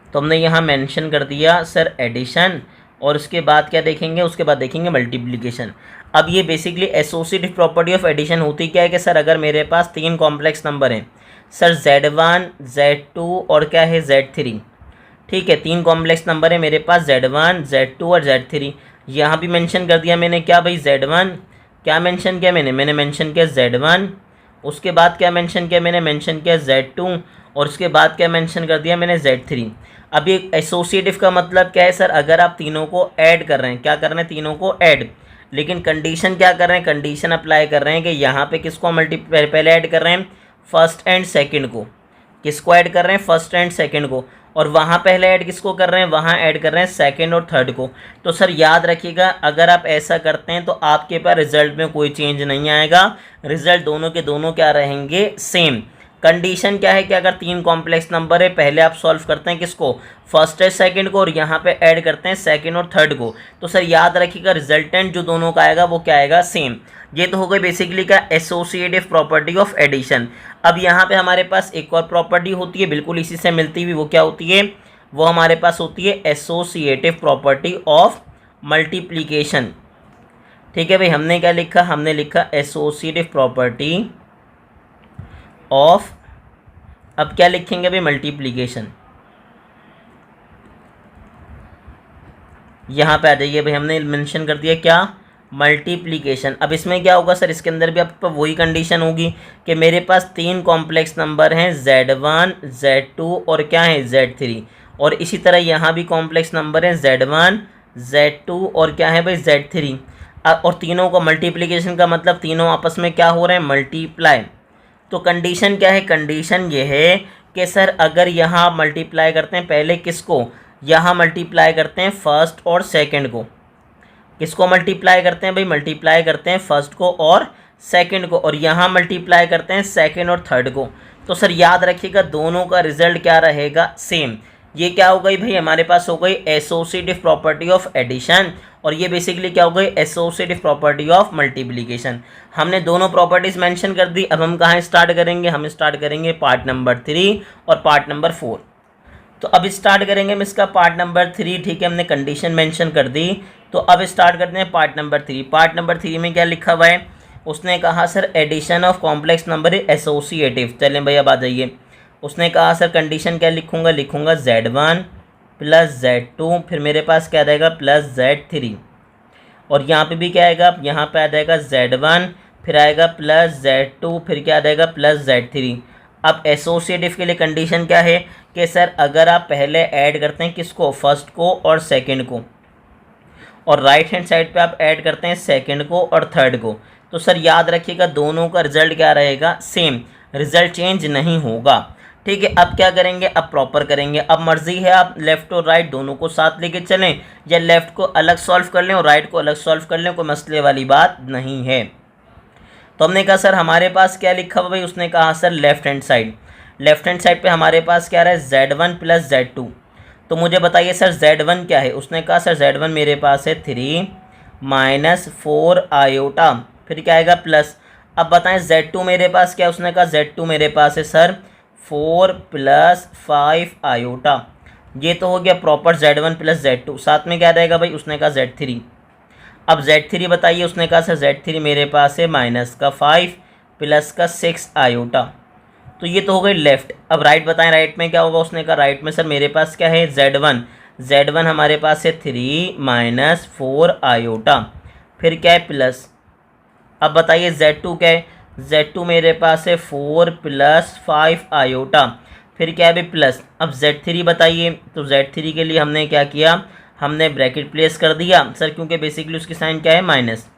तो हमने यहाँ मेंशन कर दिया सर एडिशन, और उसके बाद क्या देखेंगे, उसके बाद देखेंगे मल्टीप्लिकेशन। अब ये basically associative property of addition होती क्या है कि सर अगर मेरे पास 3 कॉम्प्लेक्स नंबर हैं सर, Z1 Z2 और क्या है Z3, ठीक है, 3 कॉम्प्लेक्स नंबर है मेरे पास, Z1 Z2 और Z3। यहाँ भी मेंशन कर दिया मैंने क्या भाई, Z1, क्या मेंशन किया मैंने मेंशन किया Z1, उसके बाद क्या मेंशन किया मैंने मेंशन किया Z2, और उसके बाद क्या मेंशन कर दिया मैंने Z3। अब ये एसोसिएटिव का मतलब क्या है सर, अगर आप तीनों को ऐड कर रहे हैं, क्या कर रहे हैं, तीनों को ऐड, लेकिन कंडीशन क्या कर रहे हैं, कंडीशन अप्लाई कर रहे हैं कि यहाँ पे किसको पहले ऐड कर रहे हैं, फर्स्ट एंड सेकंड को, किसको ऐड कर रहे हैं, फर्स्ट एंड सेकंड को, और वहाँ पहले ऐड किसको कर रहे हैं, वहाँ ऐड कर रहे हैं सेकंड और थर्ड को। तो सर याद रखिएगा, अगर आप ऐसा करते हैं तो आपके पास रिजल्ट में कोई चेंज नहीं आएगा, रिजल्ट दोनों के दोनों क्या रहेंगे, सेम। कंडीशन क्या है कि अगर 3 कॉम्प्लेक्स नंबर है, पहले आप सॉल्व करते हैं किसको, फर्स्ट है सेकंड को, और यहाँ पे ऐड करते हैं सेकंड और थर्ड को, तो सर याद रखिएगा रिजल्टेंट जो दोनों का आएगा वो क्या आएगा, सेम। ये तो हो गई बेसिकली का एसोसिएटिव प्रॉपर्टी ऑफ एडिशन। अब यहाँ पे हमारे पास एक और प्रॉपर्टी होती है बिल्कुल इसी से मिलती हुई, वो क्या होती है, वो हमारे पास होती है एसोसिएटिव प्रॉपर्टी ऑफ मल्टीप्लिकेशन। ठीक है भाई, हमने क्या लिखा, हमने लिखा एसोसिएटिव प्रॉपर्टी ऑफ, अब क्या लिखेंगे भाई, मल्टीप्लिकेशन। यहाँ पे आ जाइए भाई, हमने मेंशन कर दिया क्या, मल्टीप्लिकेशन। अब इसमें क्या होगा सर, इसके अंदर भी आपको वही कंडीशन होगी कि मेरे पास 3 कॉम्प्लेक्स नंबर हैं Z1 Z2 और क्या है Z3, और इसी तरह यहाँ भी कॉम्प्लेक्स नंबर हैं Z1 Z2 और क्या है भाई Z3, और तीनों को मल्टीप्लिकेशन का मतलब तीनों आपस में क्या हो रहे हैं, मल्टीप्लाई। तो कंडीशन क्या है, कंडीशन ये है कि सर अगर यहाँ मल्टीप्लाई करते हैं, पहले किसको, यहाँ मल्टीप्लाई करते हैं फर्स्ट और सेकंड को, किसको मल्टीप्लाई करते हैं भाई, मल्टीप्लाई करते हैं फर्स्ट को और सेकंड को, और यहाँ मल्टीप्लाई करते हैं सेकंड और थर्ड को। तो सर याद रखिएगा दोनों का रिजल्ट क्या रहेगा, सेम। ये क्या हो गई भाई, हमारे पास हो गई एसोसिएटिव प्रॉपर्टी ऑफ एडिशन, और ये बेसिकली क्या हो गई, एसोसिएटिव प्रॉपर्टी ऑफ मल्टीप्लिकेशन। हमने दोनों प्रॉपर्टीज मेंशन कर दी। अब हम कहाँ स्टार्ट करेंगे, हम स्टार्ट करेंगे पार्ट नंबर 3 और पार्ट नंबर 4। तो अब स्टार्ट करेंगे हम इसका पार्ट नंबर 3, ठीक है, हमने कंडीशन मेंशन कर दी। तो अब स्टार्ट करते हैं पार्ट नंबर 3। पार्ट नंबर 3 में क्या लिखा हुआ है, उसने कहा sir addition of complex number associative. चलें भाई अब आ जाइए, उसने कहा सर कंडीशन क्या लिखूंगा, लिखूंगा Z1 प्लस Z2, फिर मेरे पास क्या आ जाएगा प्लस Z3, और यहाँ पे भी क्या आएगा, यहाँ पे आ जाएगा Z1, फिर आएगा प्लस Z2, फिर क्या आ जाएगा प्लस Z3। अब एसोसिएटिव के लिए कंडीशन क्या है कि सर अगर आप पहले ऐड करते हैं किसको, फर्स्ट को और सेकंड को, और राइट हैंड साइड पे आप ऐड करते हैं सेकंड को और थर्ड को, तो सर याद रखिएगा दोनों का रिजल्ट क्या रहेगा, सेम, रिजल्ट चेंज नहीं होगा। ठीक है, अब क्या करेंगे, अब प्रॉपर करेंगे। अब मर्जी है आप लेफ़्ट और राइट दोनों को साथ लेके चलें, या लेफ़्ट को अलग सॉल्व कर लें और राइट को अलग सॉल्व कर लें, कोई मसले वाली बात नहीं है। तो हमने कहा सर हमारे पास क्या लिखा हुआ भाई, उसने कहा सर लेफ़्ट हैंड साइड पे हमारे पास क्या रहा है, Z1 प्लस Z2। तो मुझे बताइए सर Z1 क्या है, उसने कहा सर Z1 मेरे पास है 3 माइनस 4 आयोटा, फिर क्या आएगा प्लस। अब बताएं Z2 मेरे पास क्या है, उसने कहा Z2 मेरे पास है सर 4 प्लस 5 आयोटा। ये तो हो गया प्रॉपर Z1 प्लस Z2, साथ में क्या रहेगा भाई, उसने कहा Z3। अब Z3 बताइए, उसने कहा सर Z3 मेरे पास है माइनस का 5 प्लस का 6 आयोटा। तो ये तो हो गई लेफ़्ट। अब राइट बताएं, राइट में क्या होगा, उसने कहा राइट में सर मेरे पास क्या है Z1 हमारे पास है 3 माइनस 4 आयोटा, फिर क्या है प्लस। अब बताइए Z2 क्या है, Z2 मेरे पास है 4 प्लस 5 आयोटा, फिर क्या है भाई प्लस। अब Z3 बताइए, तो Z3 के लिए हमने क्या किया, हमने ब्रैकेट प्लेस कर दिया सर, क्योंकि बेसिकली उसकी साइन क्या है माइनस,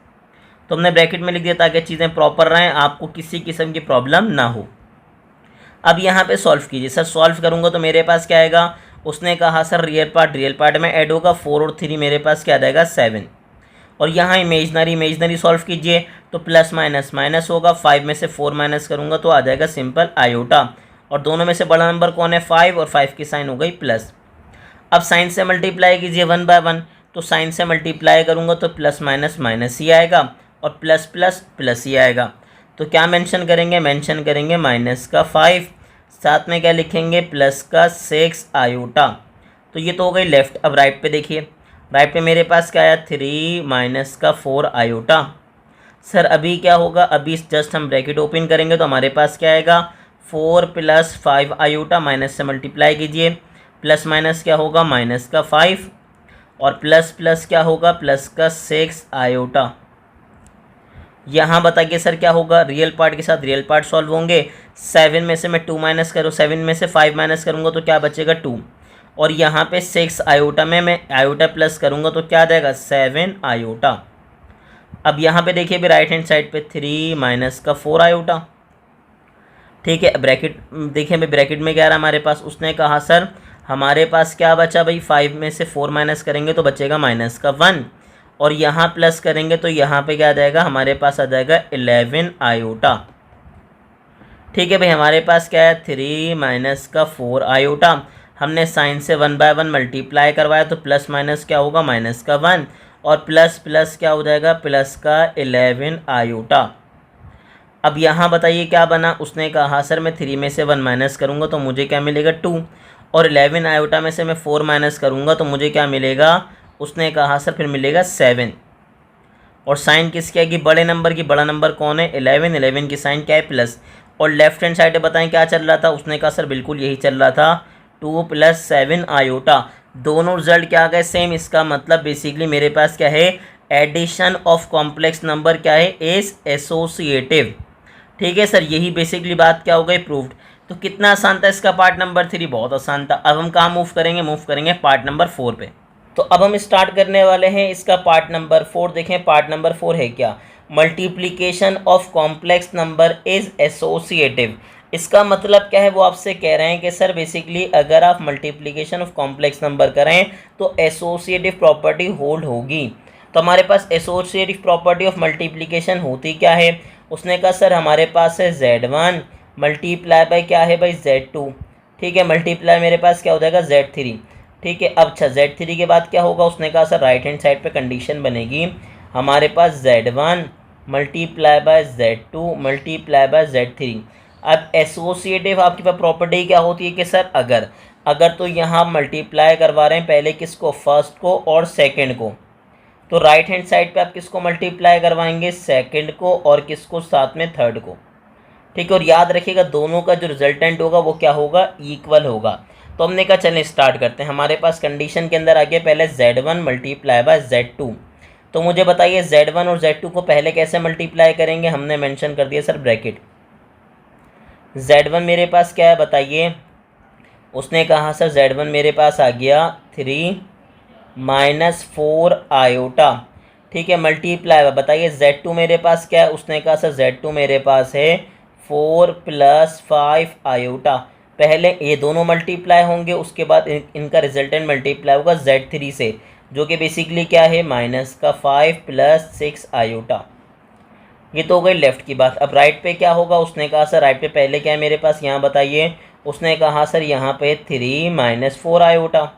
तो हमने ब्रैकेट में लिख दिया ताकि चीज़ें प्रॉपर रहें, आपको किसी किस्म की प्रॉब्लम ना हो। अब यहाँ पे सॉल्व कीजिए सर, सॉल्व करूँगा तो मेरे पास क्या आएगा, उसने कहा सर रियल पार्ट में ऐड होगा, 4 और 3 मेरे पास क्या आ जाएगा 7। और यहाँ इमेजनरी सॉल्व कीजिए तो प्लस माइनस माइनस होगा, 5 में से 4 माइनस करूँगा तो आ जाएगा सिंपल आयोटा। और दोनों में से बड़ा नंबर कौन है 5, और 5 की साइन हो गई प्लस। अब साइन से मल्टीप्लाई कीजिए 1 बाय 1, तो साइन से मल्टीप्लाई करूँगा तो प्लस माइनस माइनस ही आएगा और प्लस प्लस प्लस ही आएगा। तो क्या मेंशन करेंगे माइनस का 5, साथ में क्या लिखेंगे प्लस का 6 आयोटा। तो ये तो हो गई लेफ्ट। अब राइट पे देखिए, राइट पे मेरे पास क्या आया 3 माइनस का 4 आयोटा। सर अभी क्या होगा, अभी जस्ट हम ब्रैकेट ओपन करेंगे तो हमारे पास क्या आएगा 4 प्लस 5 आयोटा, माइनस से मल्टीप्लाई कीजिए, प्लस माइनस क्या होगा माइनस का 5 और प्लस प्लस क्या होगा प्लस का 6 आयोटा। यहाँ बताइए सर क्या होगा, रियल पार्ट के साथ रियल पार्ट सॉल्व होंगे। 7 में से मैं 2 माइनस करूँ, 7 में से 5 माइनस करूँगा तो क्या बचेगा 2, और यहाँ पे 6 आयोटा में मैं आयोटा प्लस करूँगा तो क्या आ जाएगा 7 आयोटा। अब यहाँ पे देखिए भी राइट हैंड साइड पे 3 माइनस का 4 आयोटा। ठीक है, ब्रैकेट देखिए भाई ब्रैकेट में क्या रहा हमारे पास, उसने कहा सर हमारे पास क्या बचा भाई 5 में से 4 माइनस करेंगे तो बचेगा माइनस का 1, और यहाँ प्लस करेंगे तो यहाँ पे क्या आ जाएगा हमारे पास आ जाएगा 11 आयोटा। ठीक है भाई, हमारे पास क्या है 3 माइनस का 4 आयोटा। हमने साइन से 1 बाय 1 मल्टीप्लाई करवाया तो प्लस माइनस क्या होगा माइनस का 1, और प्लस प्लस क्या हो जाएगा प्लस का 11 आयोटा। अब यहाँ बताइए क्या बना, उसने कहा सर मैं 3 में से 1 माइनस करूँगा तो मुझे क्या मिलेगा 2, और 11 आयोटा में से मैं 4 माइनस करूँगा तो मुझे क्या मिलेगा, उसने कहा सर फिर मिलेगा 7। और साइन किसकी आएगी बड़े नंबर की, बड़ा नंबर कौन है 11, 11 की साइन क्या है प्लस। और लेफ्ट हैंड साइड बताएं क्या चल रहा था, उसने कहा सर बिल्कुल यही चल रहा था 2 प्लस 7 आयोटा। दोनों रिजल्ट क्या आ गए सेम, इसका मतलब बेसिकली मेरे पास क्या है एडिशन ऑफ कॉम्प्लेक्स नंबर क्या है इज एसोसिएटिव। ठीक है सर, यही बेसिकली बात क्या हो गई प्रूव्ड। तो कितना आसान था इसका पार्ट नंबर 3, बहुत आसान था। अब हम कहाँ मूव करेंगे पार्ट नंबर 4 पे। तो अब हम स्टार्ट करने वाले हैं इसका पार्ट नंबर 4। देखें पार्ट नंबर 4 है क्या, multiplication of complex number is associative. इसका मतलब क्या है वो आपसे कह रहे हैं कि सर बेसिकली अगर आप मल्टीप्लिकेशन ऑफ कॉम्प्लेक्स नंबर करें तो एसोसिएटिव प्रॉपर्टी होल्ड होगी। तो हमारे पास एसोसिएटिव प्रॉपर्टी ऑफ मल्टीप्लिकेशन होती क्या है, उसने कहा सर हमारे पास है Z1 मल्टीप्लाई बाय क्या है भाई Z2। ठीक है, मल्टीप्लाई मेरे पास क्या हो जाएगा Z3। ठीक है, अब अच्छा Z3 के बाद क्या होगा, उसने कहा सर राइट हैंड साइड पे कंडीशन बनेगी हमारे पास Z1 multiply by Z2 multiply by Z3। अब एसोसिएटिव आपके पास प्रॉपर्टी क्या होती है कि सर अगर तो यहाँ मल्टीप्लाई करवा रहे हैं पहले किसको फर्स्ट को और सेकंड को, तो राइट हैंड साइड पे आप किसको मल्टीप्लाई करवाएंगे सेकंड को, और किसको साथ में थर्ड को। ठीक है, और याद रखिएगा दोनों का जो रिजल्टेंट होगा वो क्या होगा इक्वल होगा। तो हमने कहा चलें स्टार्ट करते हैं। हमारे पास कंडीशन के अंदर आ गया पहले Z1 मल्टीप्लाई बाय Z2। तो मुझे बताइए Z1 और Z2 को पहले कैसे मल्टीप्लाई करेंगे, हमने मेंशन कर दिया सर ब्रैकेट। Z1 मेरे पास क्या है बताइए, उसने कहा सर Z1 मेरे पास आ गया 3 माइनस 4 आयोटा। ठीक है, मल्टीप्लाई बताइए Z2 मेरे पास क्या है, उसने कहा सर Z2 मेरे पास है 4 प्लस 5 आयोटा। पहले ये दोनों मल्टीप्लाई होंगे, उसके बाद इनका रिजल्टेंट मल्टीप्लाई होगा Z3 से, जो कि बेसिकली क्या है माइनस का 5 प्लस 6 आयोटा। ये तो हो गई लेफ्ट की बात। अब राइट पे क्या होगा, उसने कहा सर राइट पे पहले क्या है मेरे पास यहाँ बताइए, उसने कहा सर यहाँ पे 3 माइनस 4 आयोटा।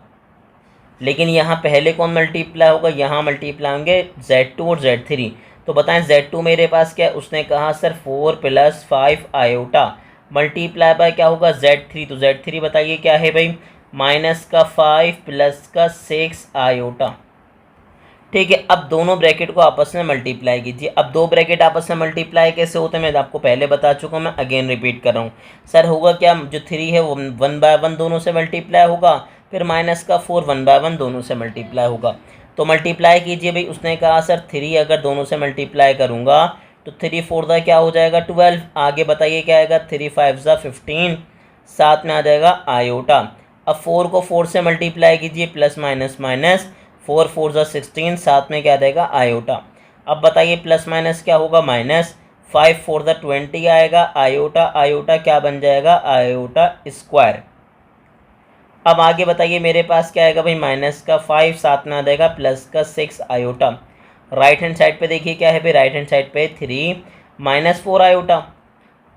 लेकिन यहाँ पहले कौन मल्टीप्लाई होगा, यहाँ मल्टीप्लाई होंगे Z2 और Z3। तो बताएं Z2 मेरे पास क्या है, उसने कहा sir 4 plus 5 iota multiply by क्या होगा Z3। तो Z3 बताइए क्या है भाई माइनस का 5 प्लस का 6 आयोटा। ठीक है, अब दोनों ब्रैकेट को आपस में मल्टीप्लाई कीजिए। अब दो ब्रैकेट आपस में मल्टीप्लाई कैसे होते हैं मैं आपको पहले बता चुका हूँ, मैं अगेन रिपीट कर रहा हूँ। सर होगा क्या, जो 3 है वो 1 बाय 1 दोनों से मल्टीप्लाई होगा, फिर माइनस का 4 1 बाय 1 दोनों से मल्टीप्लाई होगा। तो मल्टीप्लाई कीजिए भाई, उसने कहा सर 3 अगर दोनों से मल्टीप्लाई करूँगा तो 3 4 दा क्या हो जाएगा 12। आगे बताइए क्या आएगा 3 5 ज़ा 15, साथ में आ जाएगा आयोटा। अब 4 को 4 से मल्टीप्लाई कीजिए, प्लस माइनस माइनस 4 4 ज़ा 16, साथ में क्या देगा आयोटा। अब बताइए प्लस माइनस क्या होगा माइनस, 5 4 ज़ा 20 आएगा, आयोटा आयोटा क्या बन जाएगा आयोटा स्क्वायर। अब आगे बताइए मेरे पास क्या आएगा भाई, माइनस का 5 साथ में आ जाएगा प्लस का 6 आयोटा। राइट हैंड साइड पे देखिए क्या है भाई, राइट हैंड साइड पे 3 माइनस 4 आयोटा।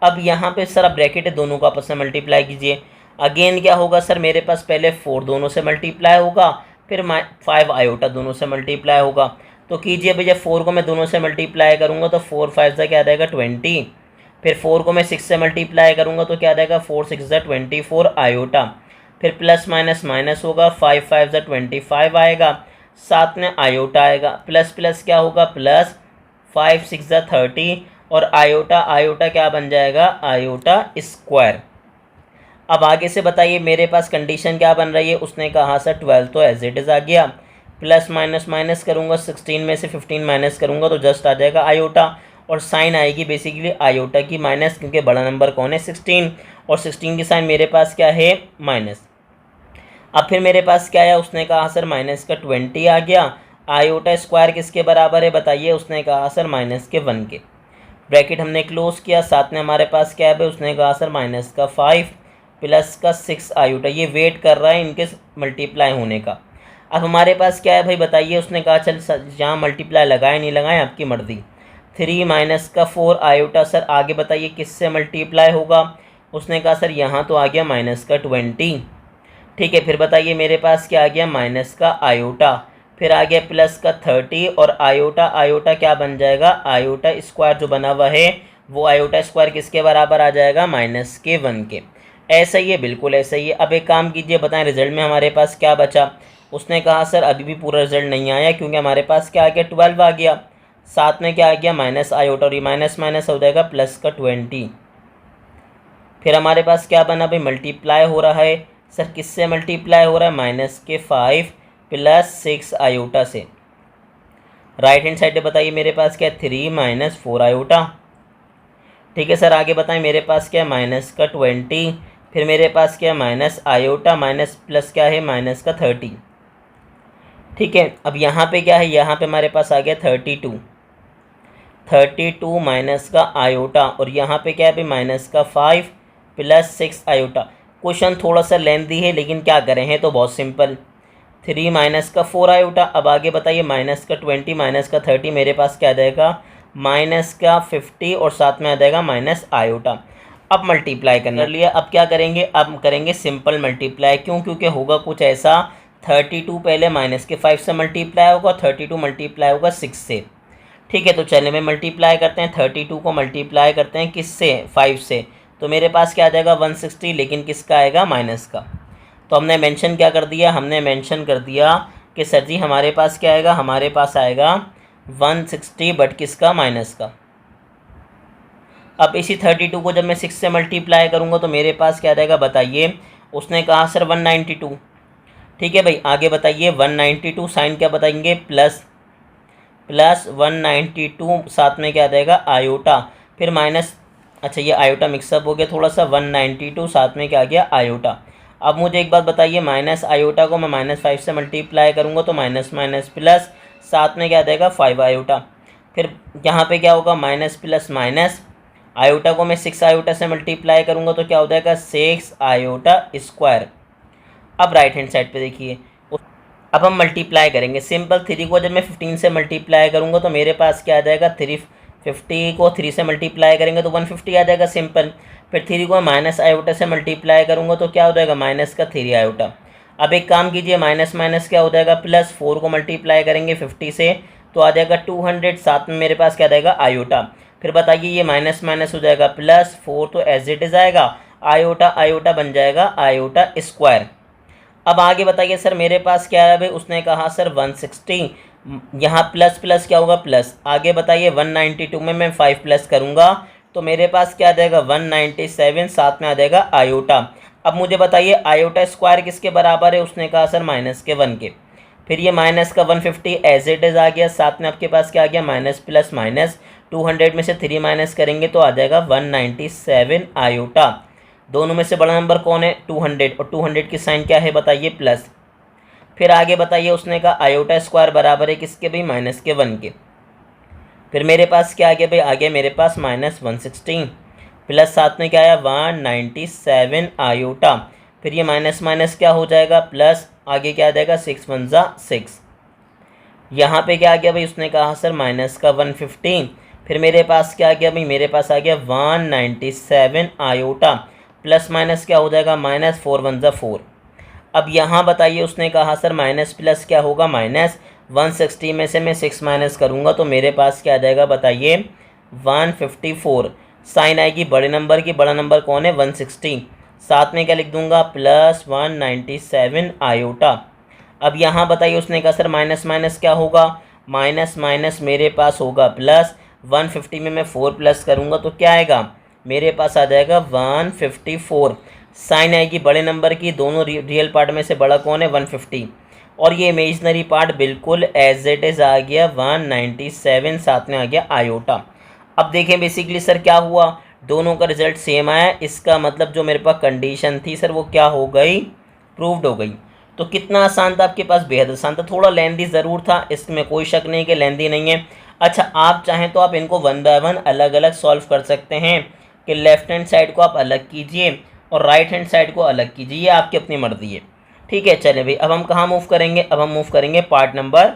अब यहाँ पे सर अब ब्रैकेट है, दोनों को आपस में मल्टीप्लाई कीजिए। अगेन क्या होगा सर, मेरे पास पहले 4 दोनों से मल्टीप्लाई होगा, फिर 5 आयोटा दोनों से मल्टीप्लाई होगा। तो कीजिए भैया, 4 को मैं दोनों से मल्टीप्लाई करूँगा तो 4 5 से क्या आ जाएगा 20, फिर 4 को मैं 6 से मल्टीप्लाई करूँगा तो क्या आ जाएगा 4 6 24 आयोटा, फिर प्लस माइनस माइनस होगा, 5 5 25 आएगा, साथ में आयोटा आएगा, प्लस प्लस क्या होगा प्लस 5 6 30 और आयोटा आयोटा क्या बन जाएगा, आयोटा स्क्वायर। अब आगे से बताइए मेरे पास कंडीशन क्या बन रही है, उसने कहा सर 12 तो एज इट इज़ आ गया, प्लस माइनस माइनस करूँगा, 16 में से 15 माइनस करूँगा तो जस्ट आ जाएगा आयोटा, और साइन आएगी बेसिकली आयोटा की माइनस, क्योंकि बड़ा नंबर कौन है 16, और 16 की साइन मेरे पास क्या है माइनस। अब फिर मेरे पास क्या है, उसने कहा सर माइनस का 20 आ गया, आयोटा स्क्वायर किसके बराबर है बताइए, उसने कहा सर माइनस के 1 के। ब्रैकेट हमने क्लोज किया, साथ में हमारे पास क्या है, उसने कहा सर माइनस का 5 प्लस का 6 आयोटा। ये वेट कर रहा है इनके मल्टीप्लाई होने का। अब हमारे पास क्या है भाई बताइए, उसने कहा चल जहाँ मल्टीप्लाई लगाए नहीं लगाए आपकी मर्जी। 3 माइनस का 4 आयोटा, सर आगे बताइए किससे मल्टीप्लाई होगा, उसने कहा सर यहाँ तो आ गया माइनस का 20, ठीक है। फिर बताइए मेरे पास क्या आ गया, माइनस का आयोटा, फिर आ गया प्लस का 30 और आयोटा आयोटा क्या बन जाएगा, आयोटा स्क्वायर जो बना हुआ है वो आयोटा स्क्वायर किसके बराबर आ जाएगा, माइनस के 1 के। ऐसा ही है, बिल्कुल ऐसा ही है। अब एक काम कीजिए, बताएं रिजल्ट में हमारे पास क्या बचा। उसने कहा सर अभी भी पूरा रिजल्ट नहीं आया, क्योंकि हमारे पास क्या आ गया 12 आ गया, साथ में क्या आ गया माइनस आयोटा, और ये माइनस माइनस हो जाएगा प्लस का 20। फिर हमारे पास क्या बना भाई, मल्टीप्लाई हो रहा है, सर किससे मल्टीप्लाई हो रहा है, माइनस के 5 प्लस 6 आयोटा से। राइट हैंड साइड पे बताइए मेरे पास क्या है, 3 माइनस 4 आयोटा, ठीक है। सर आगे बताएं मेरे पास क्या है, माइनस का 20, फिर मेरे पास क्या है माइनस आयोटा माइनस प्लस क्या है माइनस का 30, ठीक है। अब यहाँ पे क्या है, यहाँ पे हमारे पास आ गया 32 माइनस का आयोटा, और यहाँ पे क्या है भाई माइनस का 5 प्लस 6 आयोटा। क्वेश्चन थोड़ा सा लेंथी है, लेकिन क्या करें, है तो बहुत सिंपल। 3 माइनस का 4 आयोटा, अब आगे बताइए माइनस का 20 माइनस का 30, मेरे पास क्या आ जाएगा माइनस का 50 और साथ में आ जाएगा माइनस आयोटा। अब मल्टीप्लाई कर लिया, अब क्या करेंगे, अब करेंगे सिंपल मल्टीप्लाई। क्यों, क्योंकि होगा कुछ ऐसा, 32 पहले माइनस के 5 से मल्टीप्लाई होगा, 32 मल्टीप्लाई होगा 6 से, ठीक है। तो चलिए मैं मल्टीप्लाई करते हैं, 32 को मल्टीप्लाई करते हैं किससे, 5 से, तो मेरे पास क्या आ जाएगा 160, लेकिन किसका आएगा, माइनस का। तो हमने मेंशन क्या कर दिया, हमने मेंशन कर दिया कि सर जी हमारे पास क्या आएगा, हमारे पास आएगा 160 बट किसका, माइनस का। अब इसी 32 को जब मैं 6 से मल्टीप्लाई करूँगा तो मेरे पास क्या आ जाएगा बताइए, उसने कहा सर 192, ठीक है भाई। आगे बताइए 192 साइन क्या बताएंगे, प्लस 192 साथ में क्या आ जाएगा आयोटा, फिर माइनस, अच्छा ये आयोटा मिक्सअप हो गया थोड़ा सा, 192 साथ में क्या आ गया आयोटा। अब मुझे एक बात बताइए, माइनस आयोटा को मैं -5 से मल्टीप्लाई करूँगा तो माइनस माइनस प्लस, साथ में क्या आ जाएगा 5 आयोटा, फिर यहाँ पे क्या होगा माइनस प्लस माइनस, आयोटा को मैं 6 आयोटा से मल्टीप्लाई करूँगा तो क्या हो जाएगा 6 आयोटा स्क्वायर। अब राइट हैंड साइड पे देखिए, अब हम मल्टीप्लाई करेंगे सिंपल। 3 को जब मैं 15 से मल्टीप्लाई करूँगा तो मेरे पास क्या आ जाएगा, 350 को 3 से मल्टीप्लाई करेंगे तो 150 आ जाएगा सिंपल। फिर 3 को माइनस आयोटा से मल्टीप्लाई करूँगा तो क्या हो जाएगा, माइनस का 3 आयोटा। अब एक काम कीजिए, माइनस माइनस क्या हो जाएगा प्लस, 4 को मल्टीप्लाई करेंगे 50 से तो आ जाएगा 200, साथ में मेरे पास क्या रहेगा आयोटा। फिर बताइए ये माइनस माइनस हो जाएगा प्लस, 4 तो एज इट इज़ आएगा, आयोटा आयोटा बन जाएगा आयोटा स्क्वायर। अब आगे बताइए सर मेरे पास क्या है भाई, उसने कहा सर 160, यहाँ प्लस प्लस क्या होगा प्लस, आगे बताइए 192 में मैं 5 प्लस करूँगा तो मेरे पास क्या आ जाएगा 197, साथ में आ जाएगा आयोटा। अब मुझे बताइए आयोटा स्क्वायर किसके बराबर है, उसने कहा सर माइनस के 1 के। फिर ये माइनस का 150 एज इट इज़ आ गया, साथ में आपके पास क्या आ गया माइनस प्लस माइनस, 200 में से 3 माइनस करेंगे तो आ जाएगा 197 आयोटा। दोनों में से बड़ा नंबर कौन है 200, और 200 की साइन क्या है बताइए प्लस। फिर आगे बताइए उसने कहा आयोटा स्क्वायर बराबर है किसके भाई, माइनस के 1 के। फिर मेरे पास क्या आ गया भाई, आ गया मेरे पास -160 प्लस साथ में क्या आया 197 आयोटा। फिर ये माइनस माइनस क्या हो जाएगा प्लस, आगे क्या आ जाएगा 6 1 जा 6। यहाँ पे क्या आ गया भाई, उसने कहा सर माइनस का 115, फिर मेरे पास क्या आ गया भाई, मेरे पास आ गया 197 आयोटा, प्लस माइनस क्या हो जाएगा माइनस 4 1 जा 4। अब यहाँ बताइए, उसने कहा सर माइनस प्लस क्या होगा माइनस, 160 में से मैं 6 माइनस करूँगा तो मेरे पास क्या आ जाएगा बताइए 154। साइन आएगी बड़े नंबर की, बड़ा नंबर कौन है 160, साथ में क्या लिख दूंगा प्लस 197 आयोटा। अब यहाँ बताइए, उसने कहा सर माइनस माइनस क्या होगा, माइनस माइनस मेरे पास होगा प्लस, 150 में मैं 4 प्लस करूँगा तो क्या आएगा, मेरे पास आ जाएगा 154। साइन आएगी बड़े नंबर की, दोनों रियल पार्ट में से बड़ा कौन है 150, और ये इमेजनरी पार्ट बिल्कुल एज इट इज़ आ गया 197, साथ में आ गया आयोटा। अब देखें बेसिकली सर क्या हुआ, दोनों का रिजल्ट सेम आया, इसका मतलब जो मेरे पास कंडीशन थी सर वो क्या हो गई, प्रूव्ड हो गई। तो कितना आसान था आपके पास, बेहद आसान था, थोड़ा लेंदी ज़रूर था, इसमें कोई शक नहीं कि लेंदी नहीं है। अच्छा आप चाहें तो आप इनको वन बाय वन अलग अलग सॉल्व कर सकते हैं कि लेफ्ट हैंड साइड को आप अलग कीजिए और राइट हैंड साइड को अलग कीजिए, ये आपकी अपनी मर्जी है। ठीक है चले भाई, अब हम कहाँ मूव करेंगे, अब हम मूव करेंगे पार्ट नंबर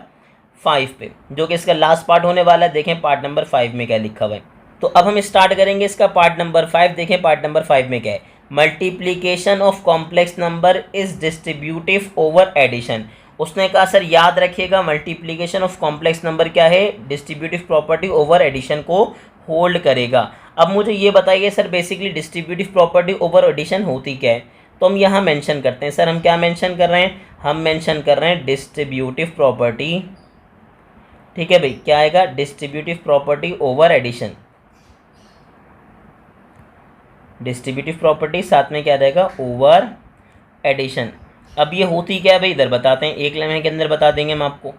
5 पे, जो कि इसका लास्ट पार्ट होने वाला है। देखें पार्ट नंबर 5 में क्या लिखा हुआ है। तो अब हम स्टार्ट करेंगे इसका पार्ट नंबर 5। देखें पार्ट नंबर 5 में क्या है, multiplication of complex number is distributive over addition. उसने कहा सर याद रखिएगा मल्टीप्लीकेशन ऑफ कॉम्प्लेक्स नंबर क्या है, डिस्ट्रीब्यूटिव प्रॉपर्टी ओवर एडिशन को होल्ड करेगा। अब मुझे ये बताइए sir basically distributive property over addition होती क्या है, तो हम यहाँ मेंशन करते हैं। सर हम क्या मेंशन कर रहे हैं, हम मेंशन कर रहे हैं डिस्ट्रीब्यूटिव प्रॉपर्टी। ठीक है भाई, क्या आएगा distributive property over addition, distributive property साथ में क्या रहेगा ओवर एडिशन। अब ये होती क्या है भाई, इधर बताते हैं, एक लम्हे के अंदर बता देंगे हम आपको।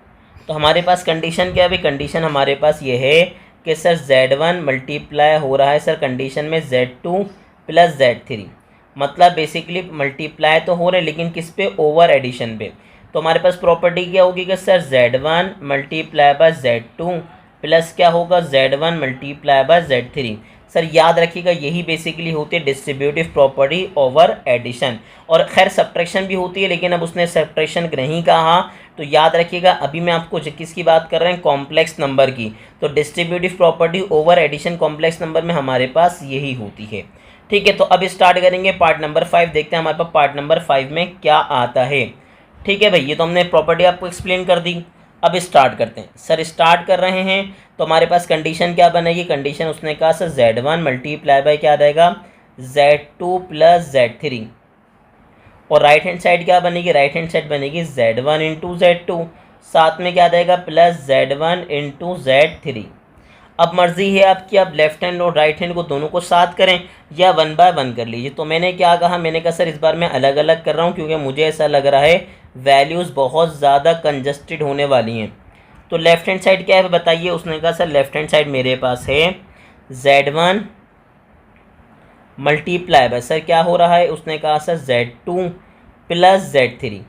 तो हमारे पास कंडीशन क्या है भाई, कंडीशन हमारे पास ये है कि सर Z1 मल्टीप्लाई हो रहा है सर कंडीशन में Z2 प्लस Z3, मतलब बेसिकली मल्टीप्लाई तो हो रहे लेकिन किस पे, ओवर एडिशन पे। तो हमारे पास प्रॉपर्टी क्या होगी कि sir Z1 multiply by Z2 plus क्या होगा Z1 multiply by Z3। Sir याद रखिएगा यही बेसिकली होती है डिस्ट्रीब्यूटिव प्रॉपर्टी ओवर एडिशन, और खैर सब्ट्रैक्शन भी होती है लेकिन अब उसने सब्ट्रैक्शन नहीं कहा। तो याद रखिएगा अभी मैं आपको किसकी बात कर रहे हैं, कॉम्प्लेक्स नंबर की। तो distributive property over addition complex number में हमारे पास यही होती है। ठीक है, तो अब स्टार्ट करेंगे पार्ट नंबर 5, देखते हैं हमारे पास पार्ट नंबर 5 में क्या आता है। ठीक है भाई, ये तो हमने प्रॉपर्टी आपको एक्सप्लेन कर दी। अब स्टार्ट करते हैं। सर स्टार्ट कर रहे हैं तो हमारे पास कंडीशन क्या बनेगी, कंडीशन उसने कहा सर Z1 मल्टीप्लाई बाय क्या आएगा Z2 प्लस Z3, और राइट हैंड साइड क्या बनेगी, राइट हैंड साइड बनेगी Z1 इंटू Z2, साथ में क्या आएगा प्लस Z1 इंटू Z3। अब मर्जी है आपकी, आप लेफ्ट हैंड और राइट हैंड को दोनों को साथ करें या वन बाय वन कर लीजिए। तो मैंने क्या कहा, मैंने कहा सर इस बार मैं अलग अलग कर रहा हूँ क्योंकि मुझे ऐसा लग रहा है वैल्यूज़ बहुत ज़्यादा कंजस्टेड होने वाली हैं। तो लेफ्ट हैंड साइड क्या है बताइए, उसने कहा सर लेफ्ट हैंड साइड मेरे पास है Z1 मल्टीप्लाई बाय सर क्या हो रहा है, उसने कहा सर Z2 प्लस Z3।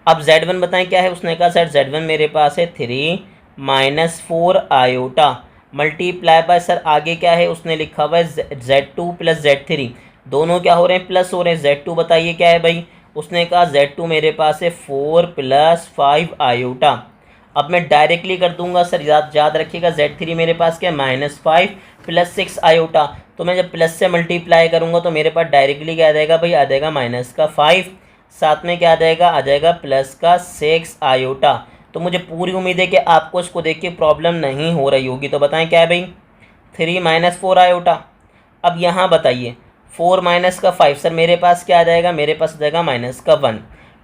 अब Z1 बताएं क्या है, उसने कहा सर Z1 मेरे पास है 3 minus 4 iota multiply by sir आगे क्या है, उसने लिखा हुआ है Z2 प्लस Z3, दोनों क्या हो रहे हैं प्लस हो रहे हैं। Z2 बताइए क्या है भाई, उसने कहा Z2 मेरे पास है 4 प्लस 5 आयोटा। अब मैं डायरेक्टली कर दूंगा सर, याद रखिएगा Z3 मेरे पास क्या माइनस 5 प्लस 6 आयोटा। तो मैं जब प्लस से मल्टीप्लाई करूंगा तो मेरे पास डायरेक्टली क्या आ जाएगा भाई, आ जाएगा माइनस का 5, साथ में क्या आ जाएगा प्लस का 6 आयोटा। तो मुझे पूरी उम्मीद है कि आपको इसको देख के प्रॉब्लम नहीं हो रही होगी। तो बताएं क्या है भाई, 3 माइनस 4 आयोटा। अब यहाँ बताइए 4 माइनस का 5, सर मेरे पास क्या आ जाएगा, मेरे पास आ जाएगा माइनस का 1।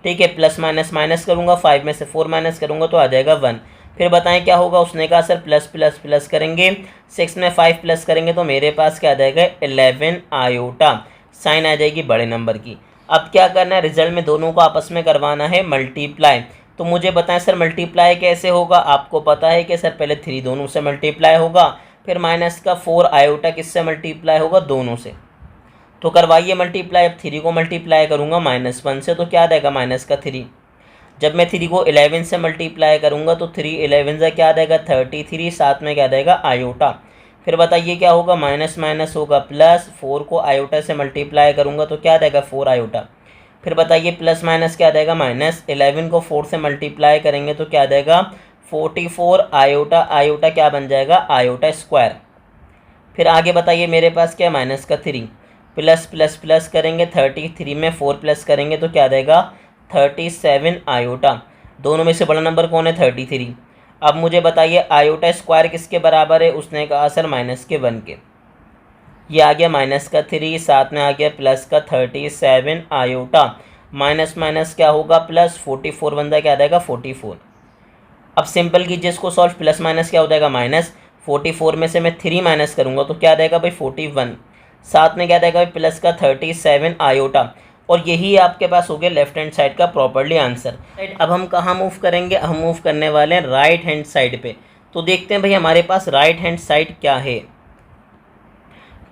ठीक है, प्लस माइनस माइनस करूँगा, 5 में से 4 माइनस करूँगा तो आ जाएगा 1। फिर बताएं क्या होगा, उसने कहा सर प्लस प्लस प्लस करेंगे, 6 में 5 प्लस करेंगे तो मेरे पास क्या आ जाएगा 11 आयोटा, साइन आ जाएगी बड़े नंबर की। अब क्या करना है, रिजल्ट में दोनों को आपस में करवाना है मल्टीप्लाई। तो मुझे बताएं सर मल्टीप्लाई कैसे होगा, आपको पता है कि सर पहले 3 दोनों से मल्टीप्लाई होगा, फिर माइनस का 4 आयोटा किससे मल्टीप्लाई होगा, दोनों से। तो करवाइए मल्टीप्लाई। अब 3 को मल्टीप्लाई करूँगा -1 से तो क्या आ जाएगा माइनस का 3। जब मैं 3 को 11 से मल्टीप्लाई करूँगा तो 3 11 से क्या आ जाएगा 33, साथ में क्या आ जाएगा आयोटा। फिर बताइए क्या होगा, माइनस माइनस होगा प्लस, 4 को आयोटा से मल्टीप्लाई करूँगा तो क्या देगा 4 आयोटा। फिर बताइए प्लस माइनस क्या देगा माइनस, 11 को 4 से मल्टीप्लाई करेंगे तो क्या देगा 44 आयोटा, आयोटा क्या बन जाएगा आयोटा स्क्वायर। फिर आगे बताइए मेरे पास क्या माइनस का 3, प्लस प्लस प्लस करेंगे 33 में 4 प्लस करेंगे तो क्या देगा 37 आयोटा। दोनों में से बड़ा नंबर कौन है 33। अब मुझे बताइए आयोटा स्क्वायर किसके बराबर है, उसने कहा सर माइनस के 1 के। ये आ गया माइनस का 3, साथ में आ गया प्लस का 37 आयोटा, माइनस माइनस क्या होगा प्लस, 44 बनता है क्या देगा 44। अब सिंपल कीजिए इसको सॉल्व, प्लस माइनस क्या हो जाएगा माइनस, 44 में से मैं 3 माइनस करूंगा तो क्या देगा भाई 41, साथ में क्या देगा भाई प्लस का 37 आयोटा। और यही आपके पास हो गया लेफ्ट हैंड साइड का प्रॉपर्ली आंसर। अब हम कहाँ मूव करेंगे, हम मूव करने वाले हैं राइट हैंड साइड पे। तो देखते हैं भाई हमारे पास राइट हैंड साइड क्या है।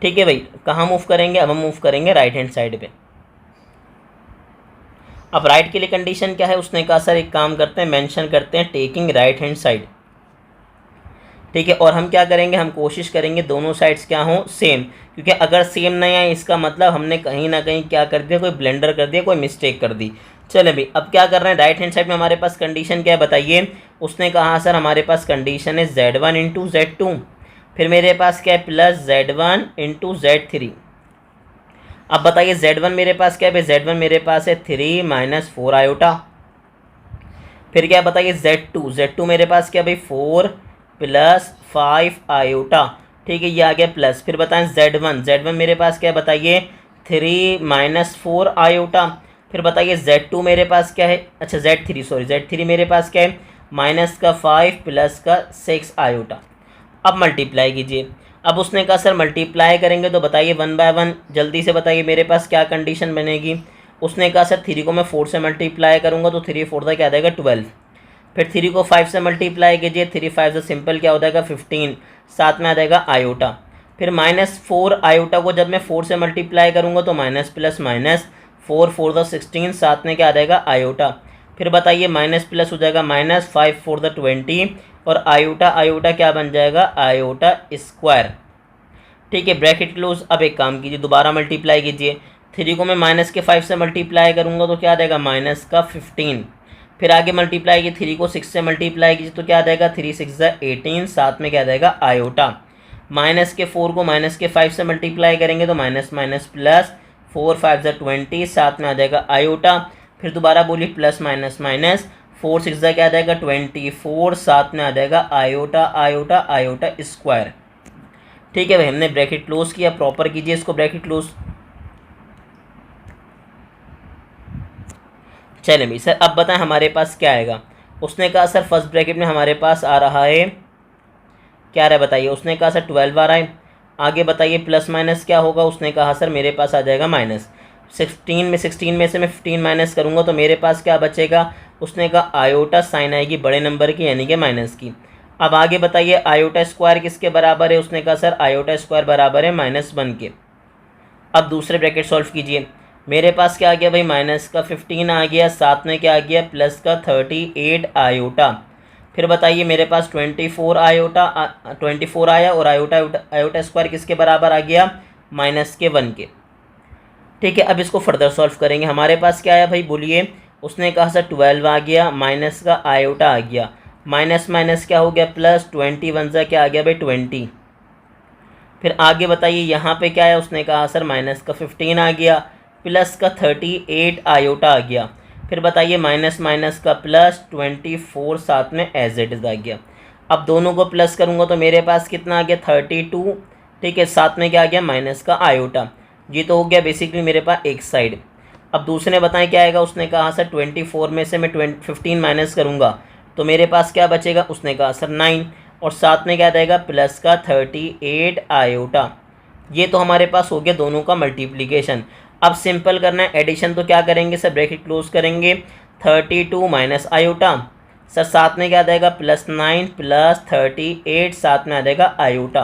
ठीक है भाई, कहाँ मूव करेंगे, अब हम मूव करेंगे राइट हैंड साइड पे। अब राइट के लिए कंडीशन क्या है, उसने कहा सर एक काम करते हैं, मेंशन करते हैं टेकिंग राइट हैंड साइड। ठीक है, और हम क्या करेंगे, हम कोशिश करेंगे दोनों साइड्स क्या हों सेम, क्योंकि अगर सेम नहीं आए इसका मतलब हमने कहीं ना कहीं क्या कर दिया, कोई ब्लेंडर कर दिया, कोई मिस्टेक कर दी। चले भाई अब क्या कर रहे हैं, राइट हैंड साइड में हमारे पास कंडीशन क्या है बताइए। उसने कहा सर हमारे पास कंडीशन है Z1 इंटू Z2, फिर मेरे पास क्या है प्लस Z1 इंटू Z3। अब बताइए Z1 मेरे पास क्या है, Z1 मेरे पास है 3 माइनस 4 आयोटा। फिर क्या बताइए Z2 मेरे पास क्या भाई 4 प्लस 5 आयोटा। ठीक है, ये आ गया प्लस। फिर बताएं Z1 मेरे पास क्या है बताइए 3 माइनस 4 आयोटा। फिर बताइए Z2 मेरे पास क्या है, अच्छा Z3 मेरे पास क्या है माइनस का 5 प्लस का 6 आयोटा। अब मल्टीप्लाई कीजिए। अब उसने कहा सर मल्टीप्लाई करेंगे तो बताइए 1 बाय 1, जल्दी से बताइए मेरे पास क्या कंडीशन बनेगी। उसने कहा सर 3 को मैं 4 से मल्टीप्लाई करूंगा तो 3 4 क्या आ जाएगा 12। फिर 3 को 5 से मल्टीप्लाई कीजिए, 3 5 से सिंपल क्या हो जाएगा 15, साथ में आ जाएगा आयोटा। फिर माइनस 4 आयोटा को जब मैं 4 से मल्टीप्लाई करूँगा तो माइनस प्लस माइनस, 4 4 16, साथ में क्या आ जाएगा आयोटा। फिर बताइए माइनस प्लस हो जाएगा माइनस, 5 4 20, और आयोटा क्या बन जाएगा आयोटा स्क्वायर। ठीक है, ब्रैकेट क्लोज। अब एक काम कीजिए दोबारा मल्टीप्लाई कीजिए, 3 को मैं माइनस के 5 से मल्टीप्लाई करूँगा तो क्या आ जाएगा माइनस का 15। फिर आगे मल्टीप्लाई कीजिए, 3 को 6 से मल्टीप्लाई कीजिए तो क्या आ जाएगा 3 6 18, साथ में क्या आ जाएगा आयोटा। माइनस के 4 को माइनस के 5 से मल्टीप्लाई करेंगे तो माइनस माइनस प्लस, 4 5 20, साथ में आ जाएगा आयोटा। फिर दोबारा बोलिए प्लस माइनस माइनस, 4 6 क्या आ जाएगा 24, साथ में आ जाएगा आयोटा स्क्वायर। ठीक है भाई, हमने ब्रैकेट क्लोज किया, प्रॉपर कीजिए इसको ब्रैकेट क्लोज। चले भाई सर अब बताएं हमारे पास क्या आएगा। उसने कहा सर फर्स्ट ब्रैकेट में हमारे पास आ रहा है क्या आ रहा है बताइए। उसने कहा सर 12 आ रहा है। आगे बताइए प्लस माइनस क्या होगा। उसने कहा सर मेरे पास आ जाएगा माइनस। 16 में से मैं 15 माइनस करूँगा तो मेरे पास क्या बचेगा। उसने कहा आयोटा साइन आएगी बड़े नंबर की यानी कि माइनस की। अब आगे बताइए आयोटा स्क्वायर किसके बराबर है। उसने कहा सर आयोटा स्क्वायर बराबर है -1 के। अब दूसरे ब्रैकेट सॉल्व कीजिए। मेरे पास क्या आ गया भाई माइनस का 15 आ गया, साथ में क्या आ गया प्लस का 38 आयोटा। फिर बताइए मेरे पास 24 आया और आयोटा स्क्वायर किसके बराबर आ गया -1 के। ठीक है, अब इसको फर्दर सॉल्व करेंगे। हमारे पास क्या आया भाई बोलिए। उसने कहा सर 12 आ गया, माइनस का आयोटा आ गया, माइनस माइनस क्या हो गया प्लस, 21 सा क्या आ गया भाई 20। फिर आगे बताइए यहाँ पे क्या है। उसने कहा सर माइनस का 15 आ गया, प्लस का 38 आयोटा आ गया। फिर बताइए माइनस माइनस का प्लस 24, साथ में एज इट इज आ गया। अब दोनों को प्लस करूँगा तो मेरे पास कितना आ गया 32। ठीक है, साथ में क्या आ गया माइनस का आयोटा। ये तो हो गया बेसिकली मेरे पास एक साइड। अब दूसरे बताएं क्या आएगा। उसने कहा सर 24 में से मैं 15 माइनस करूँगा तो मेरे पास क्या बचेगा। उसने कहा सर 9, और साथ में क्या रहेगा प्लस का 38 आयोटा। ये तो हमारे पास हो गया दोनों का मल्टीप्लिकेशन। अब सिंपल करना है एडिशन, तो क्या करेंगे सर ब्रैकेट क्लोज करेंगे। 32 माइनस आयोटा सर, साथ में क्या आ जाएगा +9 प्लस 38, साथ में आ जाएगा आयोटा।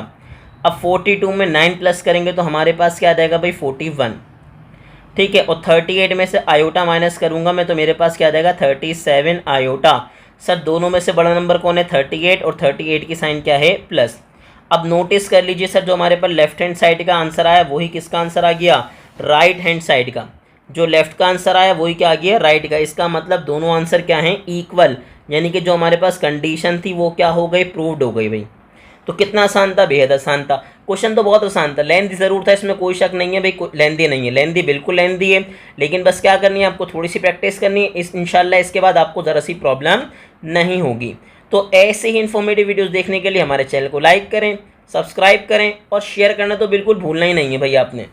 अब 42 में 9 प्लस करेंगे तो हमारे पास क्या आ जाएगा भाई 41। ठीक है, और 38 में से आयोटा माइनस करूंगा मैं तो मेरे पास क्या आ जाएगा 37 आयोटा। सर दोनों में से बड़ा नंबर कौन है 38, और 38 की साइन क्या है प्लस। अब नोटिस कर लीजिए सर, जो हमारे पास लेफ्ट हैंड साइड का आंसर आया वही किसका आंसर आ गया, राइट हैंड साइड का। जो लेफ्ट का आंसर आया वही क्या आ गया, राइट का। इसका मतलब दोनों आंसर क्या हैं, इक्वल, यानी कि जो हमारे पास कंडीशन थी वो क्या हो गई, प्रूव्ड हो गई भाई। तो कितना आसान था, बेहद आसान था। क्वेश्चन तो बहुत आसान था, लेंथी ज़रूर था, इसमें कोई शक नहीं है भाई, लेंथी नहीं है, लेंथी बिल्कुल लेंथी है, लेकिन बस क्या करनी है आपको, थोड़ी सी प्रैक्टिस करनी है, इस इंशाल्लाह इसके बाद आपको ज़रा सी प्रॉब्लम नहीं होगी। तो ऐसे ही इन्फॉर्मेटिव वीडियोस देखने के लिए हमारे चैनल को लाइक करें, सब्सक्राइब करें और शेयर करना तो बिल्कुल भूलना ही नहीं है भाई आपने।